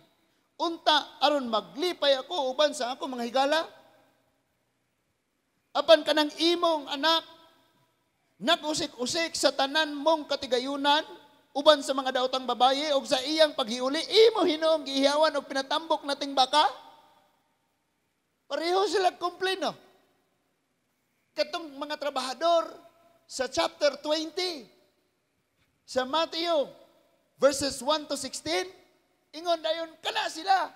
unta aron maglipay ako uban sa ako mga higala. Apan kanang imong anak nag-usik-usik sa tanan mong katigayunan uban sa mga daotang babaye og sa iyang paghiuli imo hinuong giihawan og pinatambok nating baka. Pareho sila kumplino. Katong mga trabahador sa chapter 20 sa Matthew verses 1 to 16 ingon dayon kana sila.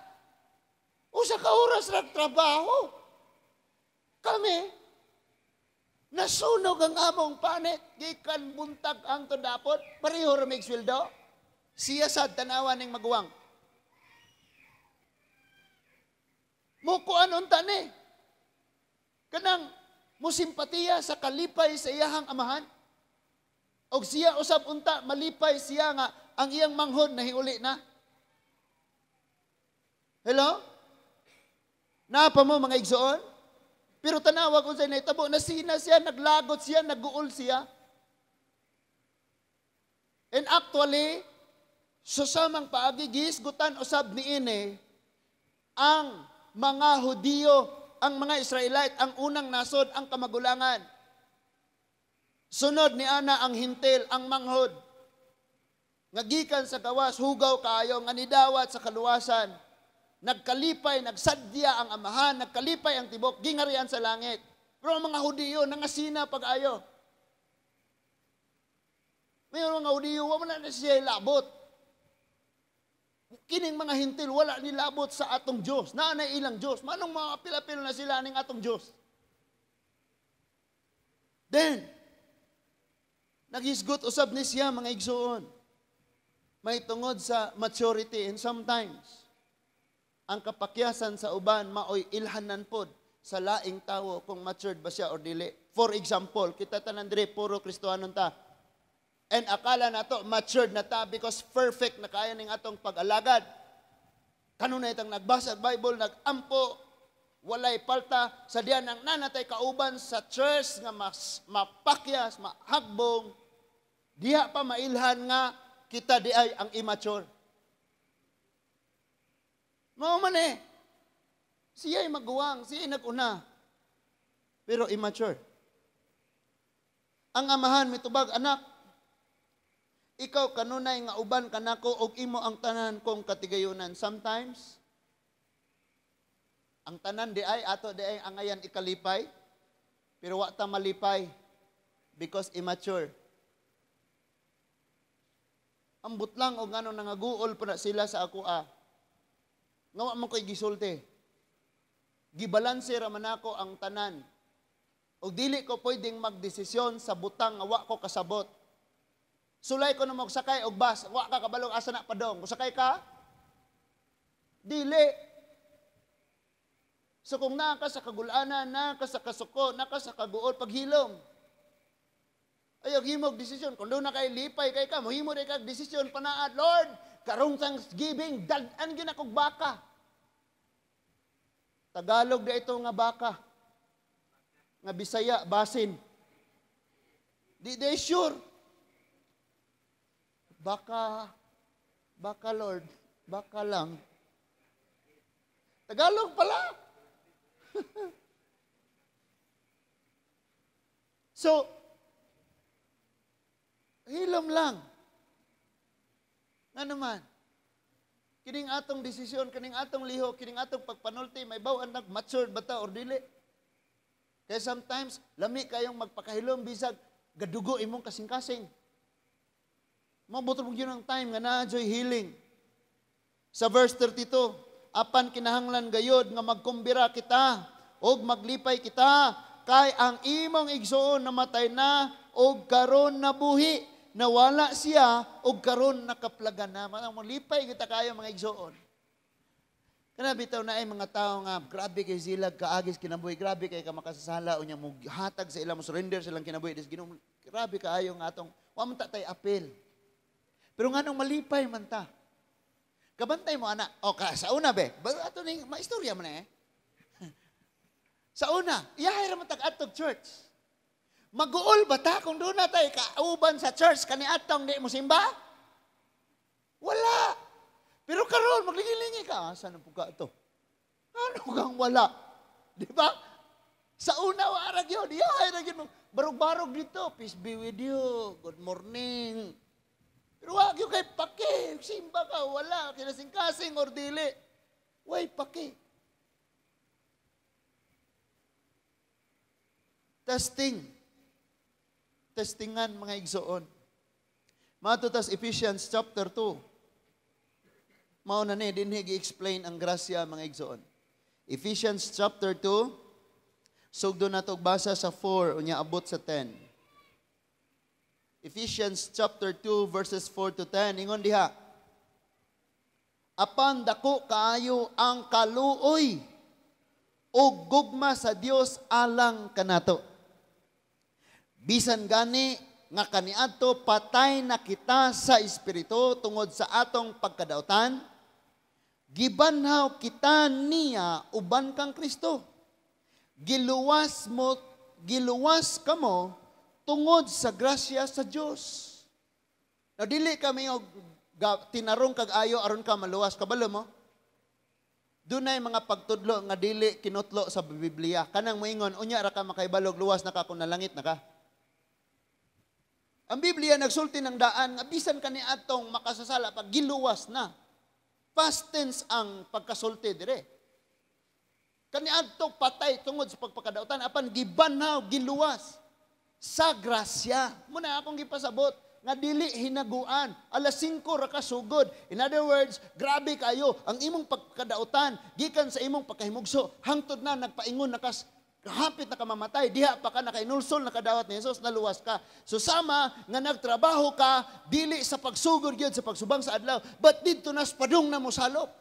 Usa ka oras ra trabaho. Kami nasunog ang among panit gikan buntag ang todapot pareho ra mig sweldo. Siya sad tanawan ning maguwang. Mukuan unta ni. Kanang musimpatiya sa kalipay sa iyahang amahan. Og siya usab unta malipay siya nga ang iyang manghod nahiuli na. Hello? Napa mo mga igsoon? Pero tanawa kung sa naitabo, nasina siya, naglagot siya, naguol siya. And actually, sa samang paagi, gisgutan usab ni ini, ang mga Hudiyo, ang mga Israelite, ang unang nasod, ang kamagulangan. Sunod ni ana ang hintil, ang manghod. Ngagikan sa gawas, hugaw kaayo, nga nidawat sa kaluwasan. Nagkalipay, nagsadya ang amahan, nagkalipay ang tibok, gingarian sa langit. Pero ang mga Hudiyo, nangasina pag-ayo. Mayroon mga Hudiyo, wala na siya labot. Kining mga hintil, wala nilabot sa atong Diyos. Naanay ilang Diyos. Manong mga pilapil na sila ning atong Diyos. Then, naghisgot usab ni siya mga igsoon. May tungod sa maturity and sometimes, ang kapakyasan sa uban maoy ilhanan pod sa laing tawo kung matured ba siya or dili. For example, kita tanan dire puro Kristohanon ta. And akala nato matured na ta because perfect na kaya ning atong pag-alagad. Kanunay itang nagbasa Bible, nagampo, walay palta, sa diyan ang nanatay kauban sa church nga mas mapakyas, mahagbong, diha pa mailhan nga kita di ay ang immature. Mao man eh. Siya'y maguwang, siya'y nag-una. Pero immature. Ang amahan mitubag, anak, ikaw kanunay nga uban kanako og imo ang tanan kong katigayunan. Sometimes, ang tanan di ay ato di ay angayan ikalipay, pero wa ta malipay because immature. Ambot lang og ngano nangaguol pa na sila sa ako nga wa man ko'y gisulti. Gibalanse ra man ako ang tanan. Og dili ko pwedeng magdesisyon sa butang nga wa ko kasabot. Sulay ko na magsakay og bus, wa ka kabalong asa na padong. Musakay ka? Dili. So kung naka sa kagulanan, naka sa kasuko, naka sa kaguol, paghilom. Ayog himog desisyon. Kung doon na kay lipay kay ka, mohimo rin kag desisyon panaad, Lord, karong Thanksgiving, dagan gina kog baka. Tagalog da ito nga baka. Nga Bisaya, basin. Di day sure. Baka Lord, baka lang. Tagalog pala. So, hilom lang. Nga naman, kining atong desisyon, kining atong liho, kining atong pagpanulti, may bawaan nag-matured ba ta or dili? Kaya sometimes, lami kayong magpakahilom, bisag, gadugo imong kasing-kasing. Mabuto mong yun ang time nga na-joy healing. Sa verse 32, apan kinahanglan gayod nga magkumbira kita, og maglipay kita, kay ang imong igsoon namatay na, og karon nabuhi, nawala siya, og karon nakaplagan na. Malipay kita kayo mga igsoon. Kana bitaw na ay mga tao nga grabe kay sila kaagis kinabuhi, grabe kay ka makasasala unya mo hatag sa ilang mo surrender silang kinabuhi dis Ginoo, grabe kaayo nga atong wa man ta tay apel. Pero nganong malipay man ta. Kabantay mo ana. O ka sa una be, ato ning maistorya man eh. Sa una, iyahay ra man tag atog church. Maguol ba ta kung doon na tayo kauban sa church kani atong di mo simba? Wala. Pero karon maglingi-lingi ka, saan ang puka ito? Ano kang wala? Di ba? Sa una, warag yun. Iyahay na yun. Barog-barog dito. Peace be with you. Good morning. Pero wag yung kay pake. Simba ka, wala. Kinasing-kasing or dili. Way pake. Testing. Testingan mga igsoon. Matutas Ephesians chapter 2. Mauna ni, din i-explain ang grasya mga igsoon. Ephesians chapter 2, sugdo na ito basa sa 4, unya abot sa 10. Ephesians chapter 2, verses 4 to 10, ingon diha. Apan dako kaayo ang kaluoy o gugma sa Dios alang kanato. Bisan gani, nga kaniadto patay na kita sa espiritu tungod sa atong pagkadautan, gibanhaw kita niya uban kang Kristo. Giluwas kamo tungod sa grasya sa Dios. Na dili kami og tinarong kag ayo aron ka maluwas, kabalo mo? Dunay mga pagtudlo nga dili kinutlo sa Biblia. Kanang moingon unya ra ka makaibalog luwas na ka kung nalangit na ka. Ang Biblia nagsulti ng daan nga bisan kani atong makasasala pag giluwas na. Past tense ang pagkasulti dire. Kani adto patay tungod sa pagpakadautan apan gibanhaw giluwas sa grasya. Muna akong gipasabot nga dili hinaguan. Alas 5 ra ka sugod. In other words, grabe kayo ang imong pagkadautan gikan sa imong pagkahimugso hangtod na nagpaingon nakas hapit na ka mamatay, diha pa ka nakainulsol, nakadawat ni Jesus, naluwas ka. So sama nga nagtrabaho ka, dili sa pagsugod yun, sa pagsubang sa adlaw, but dito nas padung na mo salop.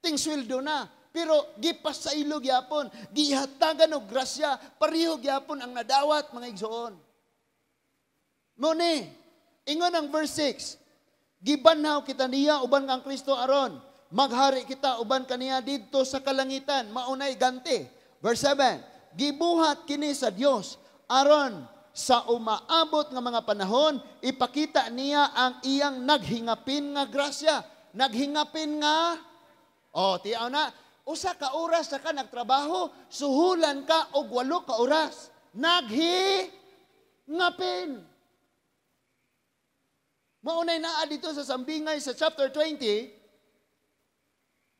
Ting sweldo na. Pero gipas sa ilog yapon, gihatagan og grasya, pareho yapon ang nadawat mga igsoon. Muni, ingon ang verse 6, gibanhaw kita niya uban kang Kristo aron, maghari kita uban kaniya didto sa kalangitan, maunay ganti. Verse 7, gibuhat kini sa Dios aron sa umaabot nga mga panahon ipakita niya ang iyang naghingapin nga grasya. Naghingapin nga tiaw na usa ka oras sa ka nagtrabaho, suhulan ka og 8 ka oras. Naghingapin. Maunay naa dito sa sambingay sa chapter 20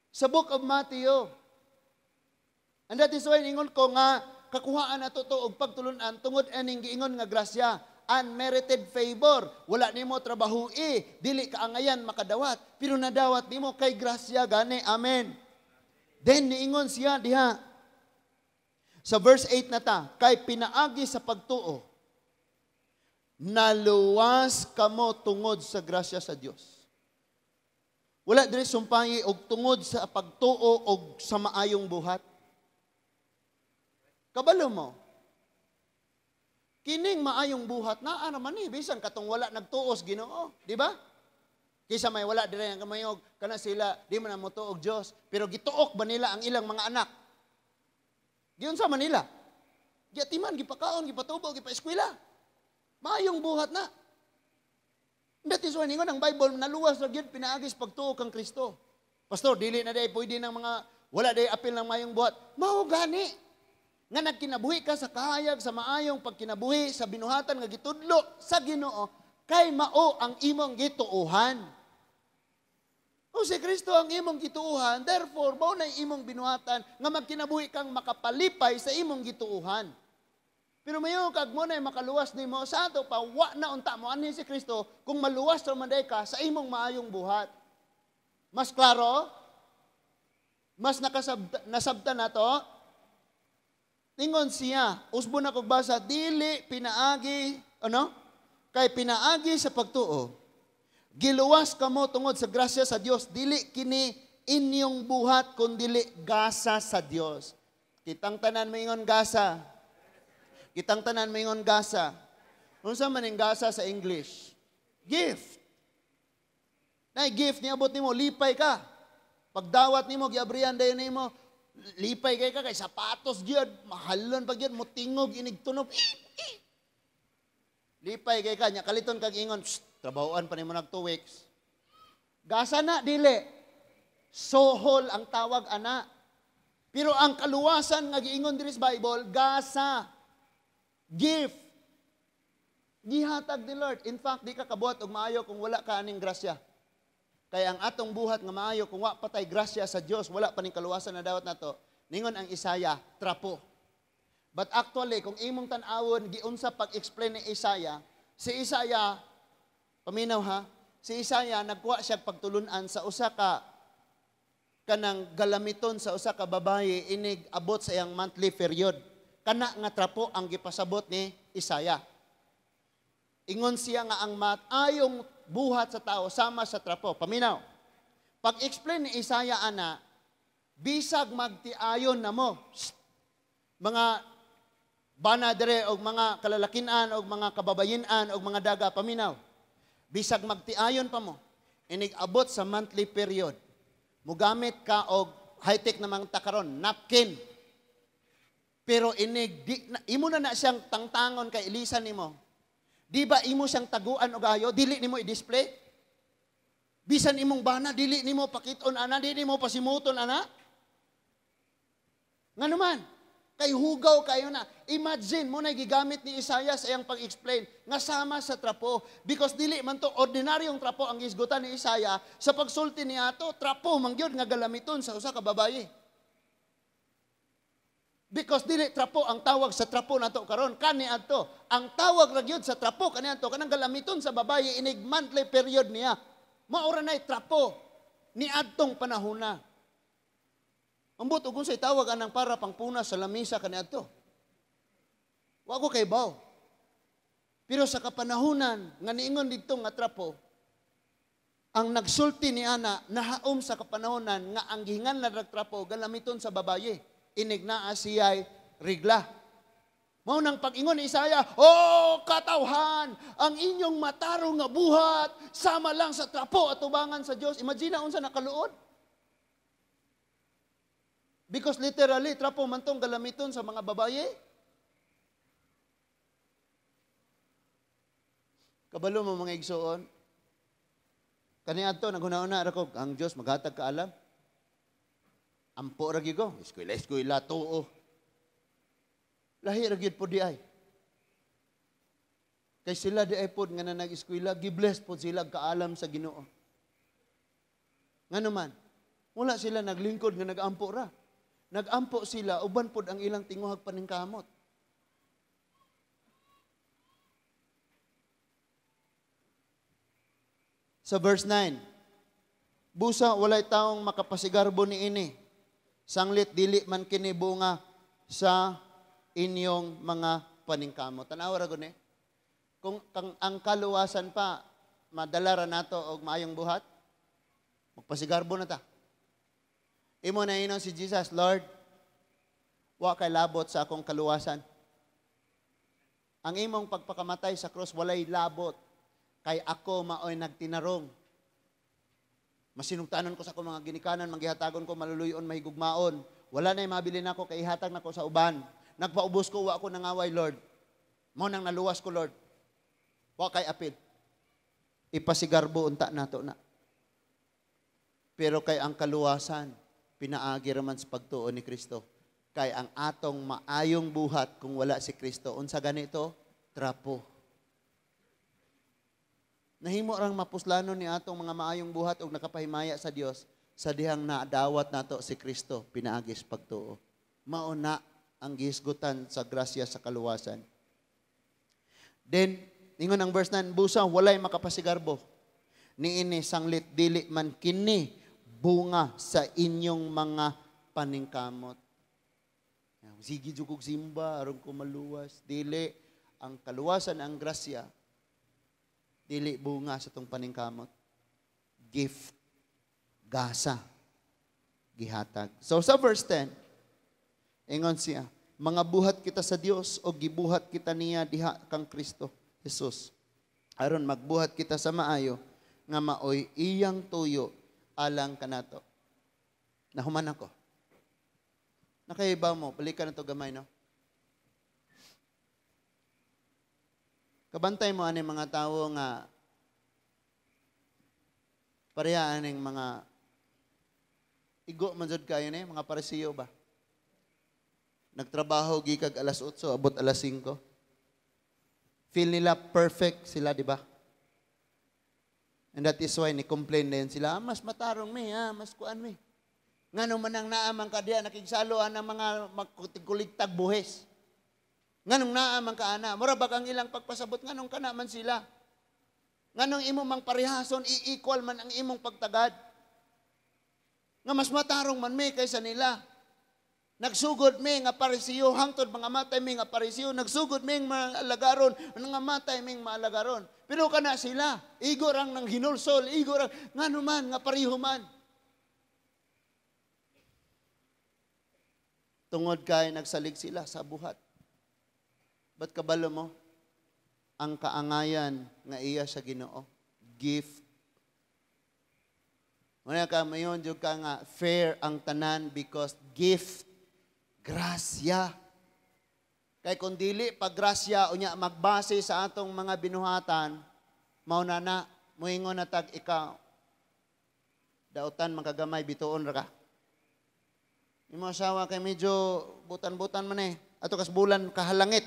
sa book of Matthew. And that is why ingon ko nga kakuhaan na to og pagtulunan tungod aning giingon nga grasya, unmerited favor. Wala nimo trabaho dili ka angayan makadawat, pero nadawat nimo kay grasya gani. Amen. Then niingon siya diha sa verse 8 na ta, kay pinaagi sa pagtuo, naluwas kamo tungod sa grasya sa Dios. Wala diri sumpayi og tungod sa pagtuo og sa maayong buhat. Kabalo mo, kining maayong buhat na naman bisan katong wala nagtuos Ginoo, di ba? Kaysa may wala dire ang kamayog kana sila di man mo tuog Dios, pero gituok ba nila ang ilang mga anak? Giun sa Manila. Giyatiman gipakaon, gipatubo, gipaeskwela. Maayong buhat na. That is why ningon ang Bible naluwas ra gyud pinaagis pagtuo kang Kristo. Pastor, dili na day pwede ng mga wala day apil ng maayong buhat. Mao gani. Nga nagkinabuhi ka sa kahayag, sa maayong pagkinabuhi, sa binuhatan nga gitudlo sa Ginoo, kay mao ang imong gituuhan. Kung si Kristo ang imong gituuhan, therefore, mao na imong binuhatan nga magkinabuhi kang makapalipay sa imong gituuhan. Pero mayo kag mo na makaluwas nimo sa ato pa wa na unta mo ani si Kristo kung maluwas ra man ka sa imong maayong buhat. Mas klaro? Mas nasabtan nato? Ningon siya, usbo na kog basa, dili pinaagi, kay pinaagi sa pagtuo, giluwas kamo tungod sa grasya sa Dios, dili kini inyong buhat kundili gasa sa Dios. Kitang tanan moingon gasa. Kitang tanan moingon gasa. Unsa man ning gasa sa English? Gift. Nay gift niabot nimo, lipay ka. Pagdawat nimo giabrihan dayon nimo, lipay kay ka kay sapatos gyud, mahalon pag gyud mo tingog inig tunog. Lipay kay ka nya kaliton kag ingon, trabahoan pa nimo nag 2 weeks. Gasa na dili. Sohol ang tawag ana. Pero ang kaluwasan nga giingon diri sa Bible, gasa. Gift. Gihatag ni Lord. In fact, di ka kabuhat og maayo kung wala ka aning grasya. Kaya ang atong buhat nga maayo kung wa patay grasya sa Dios, wala pa ning kaluwasan na dawat nato. Ningon ang Isaya, trapo. But actually, kung imong tan-awon giunsa pag-explain ni Isaya, si Isaya paminaw ha, si Isaya nagkuha siya pagtulunan sa usa ka kanang galamiton sa usa ka babaye inig abot sa iyang monthly period. Kana nga trapo ang gipasabot ni Isaya. Ingon siya nga ang matayong buhat sa tao sama sa trapo. Paminaw. Pag-explain ni Isaya ana, bisag magtiayon na mo. Mga banadre o mga kalalakinan o mga kababayinan o mga daga, paminaw. Bisag magtiayon pa mo, inig abot sa monthly period. Mugamit ka og high-tech na mga takaron, napkin. Pero inig, imo na siyang tangtangon kay ilisan nimo. Di ba imo siyang taguan og ayo, dili nimo i-display? Bisan imong bana, dili nimo pakiton ana, dili nimo pasimuton ana. Nga naman, kay hugaw kayo na. Imagine mo na gigamit ni Isaiah sa iyang pag-explain nga sama sa trapo. Because dili man to ordinaryong trapo ang gisgutan ni Isaiah. Sa pagsulti niya to, trapo mangyod nga galamiton sa usa ka babaye. Because dili trapo ang tawag sa trapo nato karon kani adto. Ang tawag ra gyud sa trapo kani adto kanang galamiton sa babaye inig monthly period niya. Maura nay trapo ni adtong panahona. Ambot ug unsay tawag anang para pangpuna sa lamisa kaniadto. Wa ko kay baw. Pero sa kapanahunan nga niingon didto nga trapo, ang nagsulti ni ana nahaom sa kapanahunan nga ang gihingan na trapo galamiton sa babaye. Inig naa siya'y regla. Mao nang pag-ingon ni Isaya, "Oh, katawhan, ang inyong matarong nga buhat sama lang sa trapo at tubangan sa Dios." Imagine unsa nakaluod. Because literally, trapo man tong galamiton sa mga babaye. Kabalo mo mga igsoon. Kaniadto naghuna-una ra ko, ang Dios maghatag ka alam. Ampo ra gyud ko, eskwela tuo. Lahi ra gyud po di ay. Kay sila di ay pod nga na nag-eskwela, gibless pod sila kaalam sa Ginoo. Ngano man, wala sila naglingkod nga nag-ampo ra. Nag-ampo sila, uban pod ang ilang tinguhag paningkamot. Sa verse 9, busa walay taong makapasigarbo ni ini, sanglit dili man kini bunga sa inyong mga paningkamot. Tanaw ra gud ni. Kung ang kaluwasan pa madala ra nato og maayong buhat, magpasigarbo na ta. Imo na inon si Jesus, Lord, wa kay labot sa akong kaluwasan. Ang imong pagpakamatay sa cross walay labot, kay ako maoy nagtinarong. Masinugtanon ko sa akong mga ginikanan, manggihatagon ko maluluyon, mahigugmaon. Wala na'y mabili nako kay ihatag nako sa uban. Nagpaubos ko, wa ko nangaway, Lord. Mo nang naluwas ko, Lord. Wa kay apil. Ipasigarbo unta nato na. Pero kay ang kaluwasan, pinaagi raman sa pagtuo ni Kristo. Kay ang atong maayong buhat kung wala si Kristo. Unsa ganito? Trapo. Nahimo rang mapuslano ni atong mga maayong buhat ug nakapahimaya sa Dios sa dihang naadawat nato si Kristo pinaagi sa pagtuo. Mao na ang gihisgutan sa grasya sa kaluwasan. Then, ingon ang verse 9, busa walay makapasigarbo. Niini sanglit dili man kini bunga sa inyong mga paningkamot. Sige jugog simba, aron ko maluwas. Dili, ang kaluwasan, ang grasya, dili bunga sa itong paningkamot. Gift, gasa. gihatag. So sa verse 10, ingon siya, mga buhat kita sa Dios o gibuhat kita niya diha kang Kristo Jesus. Aron magbuhat kita sa maayo nga maoy iyang tuyo alang kanato. Nahuman ako. Nakaibaw mo, balikan na to gamay, no? Kabantay mo ani mga tawo nga parehaan ng mga igo man jud kayo ni mga Parisiyo ba? Nagtrabaho gikag alas 8 abot alas 5. Feel nila perfect sila, di ba? And that is why ni-complain din sila, mas matarong mi, mas kuan mi. Ngano man ang naamang kadya nakigsaloan ng mga magkuligtag buhes. Nganong naamang kaana, mura bag ang ilang pagpasabot nganong kana man sila. Nganong imong mang parehason i-equal man ang imong pagtagad. Nga mas matarong man mi kaysa nila. Nagsugod mi nga Parisiyo, hangtod mga matay mi nga Parisiyo, nagsugod mi nga alagaron, nga matay mi nga alagaron. Pero kana sila, igor ang nang hinulsol, igor ang ngano man nga pareho man. Tungod kay nagsalig sila sa buhat. Ba't kabalo mo? Ang kaangayan nga iya sa Ginoo, gift. Muna ka mayon jud ka nga fair ang tanan because gift, grasya. Kay kung dili pag grasya unya magbase sa atong mga binuhatan, mao na moingon na tag ikaw. Dautan makagamay bituon ra ka. Imo asawa kay medyo butan-butan man ato kas bulan kahalangit.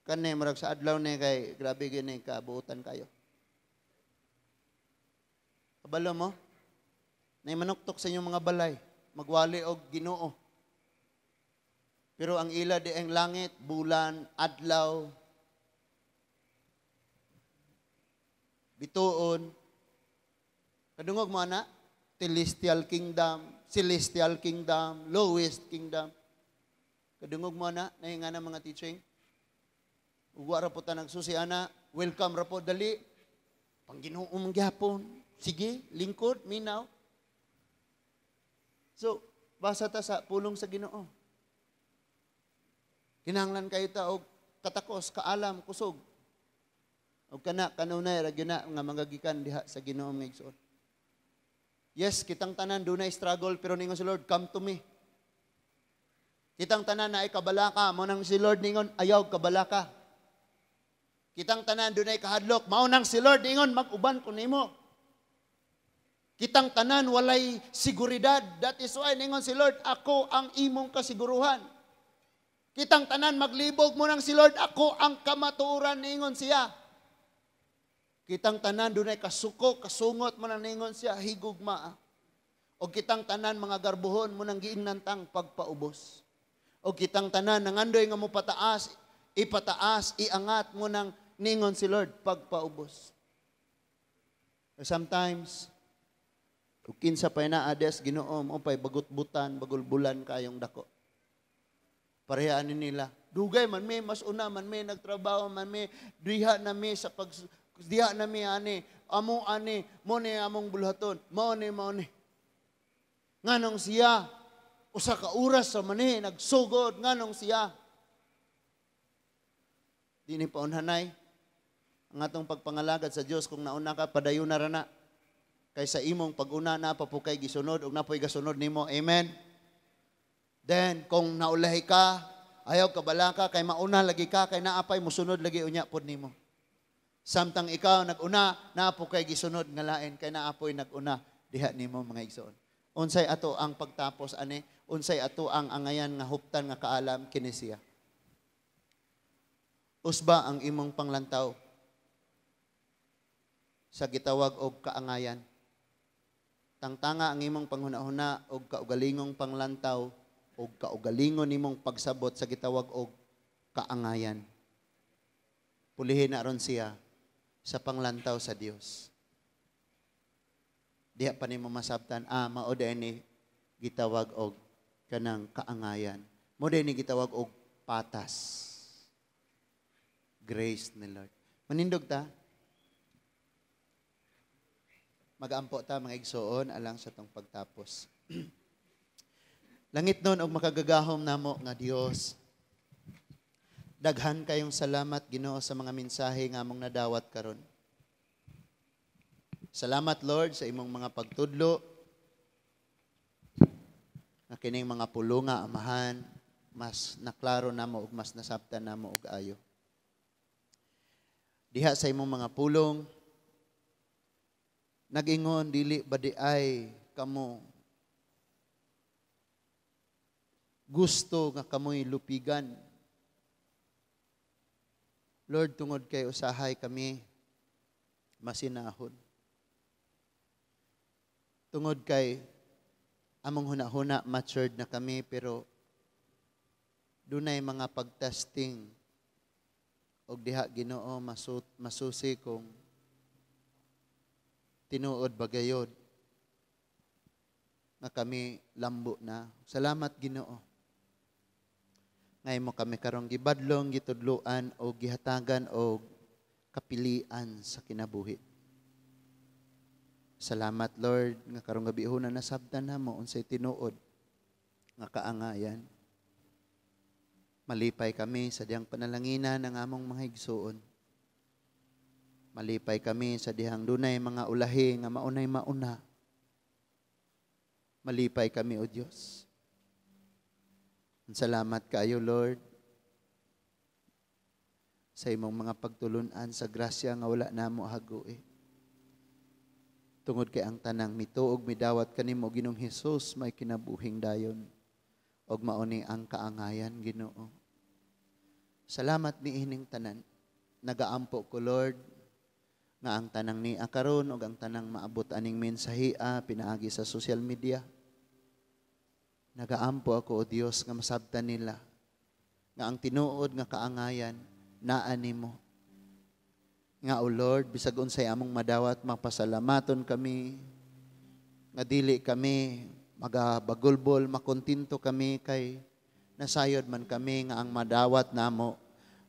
Kani murag sa adlaw ni kay grabe gini kabuutan kayo. Kabalo mo? Nay manuktok sa inyong mga balay, magwali og Ginoo. Pero ang ila di ang langit, bulan, adlaw, bituon. Kadungog mo ana, celestial kingdom, lowest kingdom. Kadungog mo na nga na mga teaching. Uwa ra po ta nagsusi ana, welcome ra po dali. Pangginoo mong gyapon. Sige, lingkod, minaw. So, basa ta sa pulong sa Ginoo. Kinahanglan kayo ta og katakos, kaalam, kusog. Og kana kanunay ra gyud na nga mangagikan diha sa Ginoo nga igsoon. Yes, kitang tanan dunay struggle pero ningon si Lord, come to me. Kitang tanan na ay kabalaka, mo nang si Lord ningon ayaw kabalaka. Kitang tanan dunay kahadlok, mao nang si Lord ningon mag-uban ko nimo. Kitang tanan walay seguridad, that is why ningon si Lord, ako ang imong kasiguruhan. Kitang tanan maglibog mo nang si Lord, ako ang kamatuoran ningon siya. Kitang tanan dunay kasuko, kasungot mo nang ningon siya, higugma. O kitang tanan mga garbuhon mo nang giinantang pagpaubos. O kitang tanan nangandoy nga mo pataas, ipataas, iangat mo nang ningon si Lord, pagpaubos. Sometimes, kung kinsa pa na ades Ginoo mo pay bagut-butan, bagulbulan kayong dako. Parehaan nila. Dugay man may mas una man may nagtrabaho man may diha na may sa pag diha na mi ani, amo ani, mo ni among bulhaton, mao ni. Nganong siya, usa ka oras sa mani, nagsugod, nganong siya. Di ni paunhanay, ang atong pagpangalagad sa Dios kung nauna ka, padayon na rana. Kaysa imong pag-una na, papukay gisunod, o napoy gasunod nimo, amen? Then, kung naulahi ka, ayaw kabalaka, kay mauna lagi ka, kay naapay, musunod lagi unya pod nimo. Samtang ikaw nag-una, naapo kay gisunod nga lain, kay naapoy nag-una, diha nimo mga igsoon. Unsay ato ang pagtapos ani, unsay ato ang angayan nga huptan nga kaalam kini siya. Usba ang imong panglantaw sa gitawag og kaangayan. Tangtanga ang imong panghuna-huna og kaugalingong panglantaw og kaugalingon nimong pagsabot sa gitawag og kaangayan. Pulihin na ron siya sa panglantaw sa Dios. Diha pa ni masabtan, mao ni gitawag og kanang kaangayan. Mao ni gitawag og patas. Grace ni Lord. Manindog ta? Magampo ta mga igsoon alang sa tong pagtapos. Langit nun og makagagahom namo nga Dios. Daghan kayong salamat Ginoo sa mga mensahe nga among nadawat karon. Salamat Lord sa imong mga pagtudlo nga kining mga pulonga amahan mas naklaro namo ug mas nasabtan namo og ayo. Diha sa imong mga pulong nag-ingon dili ba di ay kamo gusto nga kamoy lupigan. Lord, tungod kay usahay kami masinahon. Tungod kay among huna-huna matured na kami pero dunay mga pagtesting og diha Ginoo masusi kung tinuod bagayod nga kami lambo na. Salamat Ginoo. Ngay mo kami karong gibadlong, gitudluan o gihatagan o kapilian sa kinabuhi. Salamat Lord nga karong gabihon na nasabtan namo unsay tinuod nga kaangayan. Malipay kami sa diyang panalanginan ng among mga igsuon. Malipay kami sa dihang dunay mga ulahi nga maunay mauna. Malipay kami, O Diyos. Salamat kayo, Lord, sa imong mga pagtulunan sa grasya nga wala namo hagoe. Tungod kay ang tanang mituog midawat kanimo Ginoong Hesus may kinabuhing dayon og mauni ang kaangayan Ginoo. Salamat ni ining tanan. Nagaampo ko, Lord, nga ang tanang ni akaron ug ang tanang maabot aning mensahea pinaagi sa social media. Nagaampo ako, O Dios, nga masabtan nila nga ang tinuod nga kaangayan naa nimo. Nga, O Lord, bisag unsay among madawat mapasalamaton kami nga dili kami magabagulbol, makontinto kami kay nasayod man kami nga ang madawat namo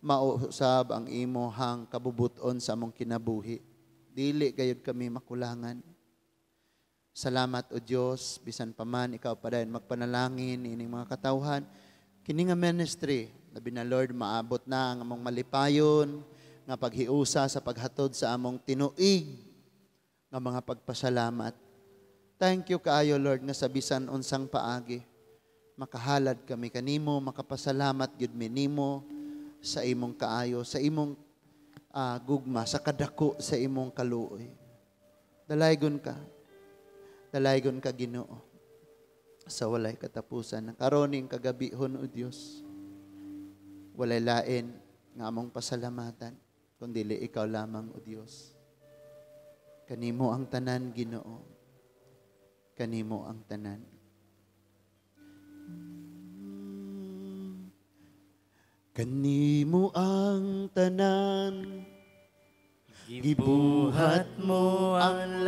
mausab ang imohang kabubuton sa among kinabuhi. Dili gayud kami makulangan. Salamat o Dios, bisan pa man ikaw pa dayon magpanalangin ining mga katawhan. Kini nga ministry, labi na Lord, maabot na ang among malipayon nga paghiusa sa paghatod sa among tinuig nga mga pagpasalamat. Thank you kaayo Lord nga sa bisan unsang paagi makahalad kami kanimo, makapasalamat gyud mi nimo sa imong kaayo, sa imong gugma, sa kadako sa imong kaluoy. Dalaygon ka Ginoo sa walay katapusan. Karoning kagabihon o Dios, walay lain nga among pasalamatan kundi ikaw lamang o Dios. Kanimo ang tanan Ginoo, kanimo ang tanan. Kanimo ang tanan, gibuhat mo ang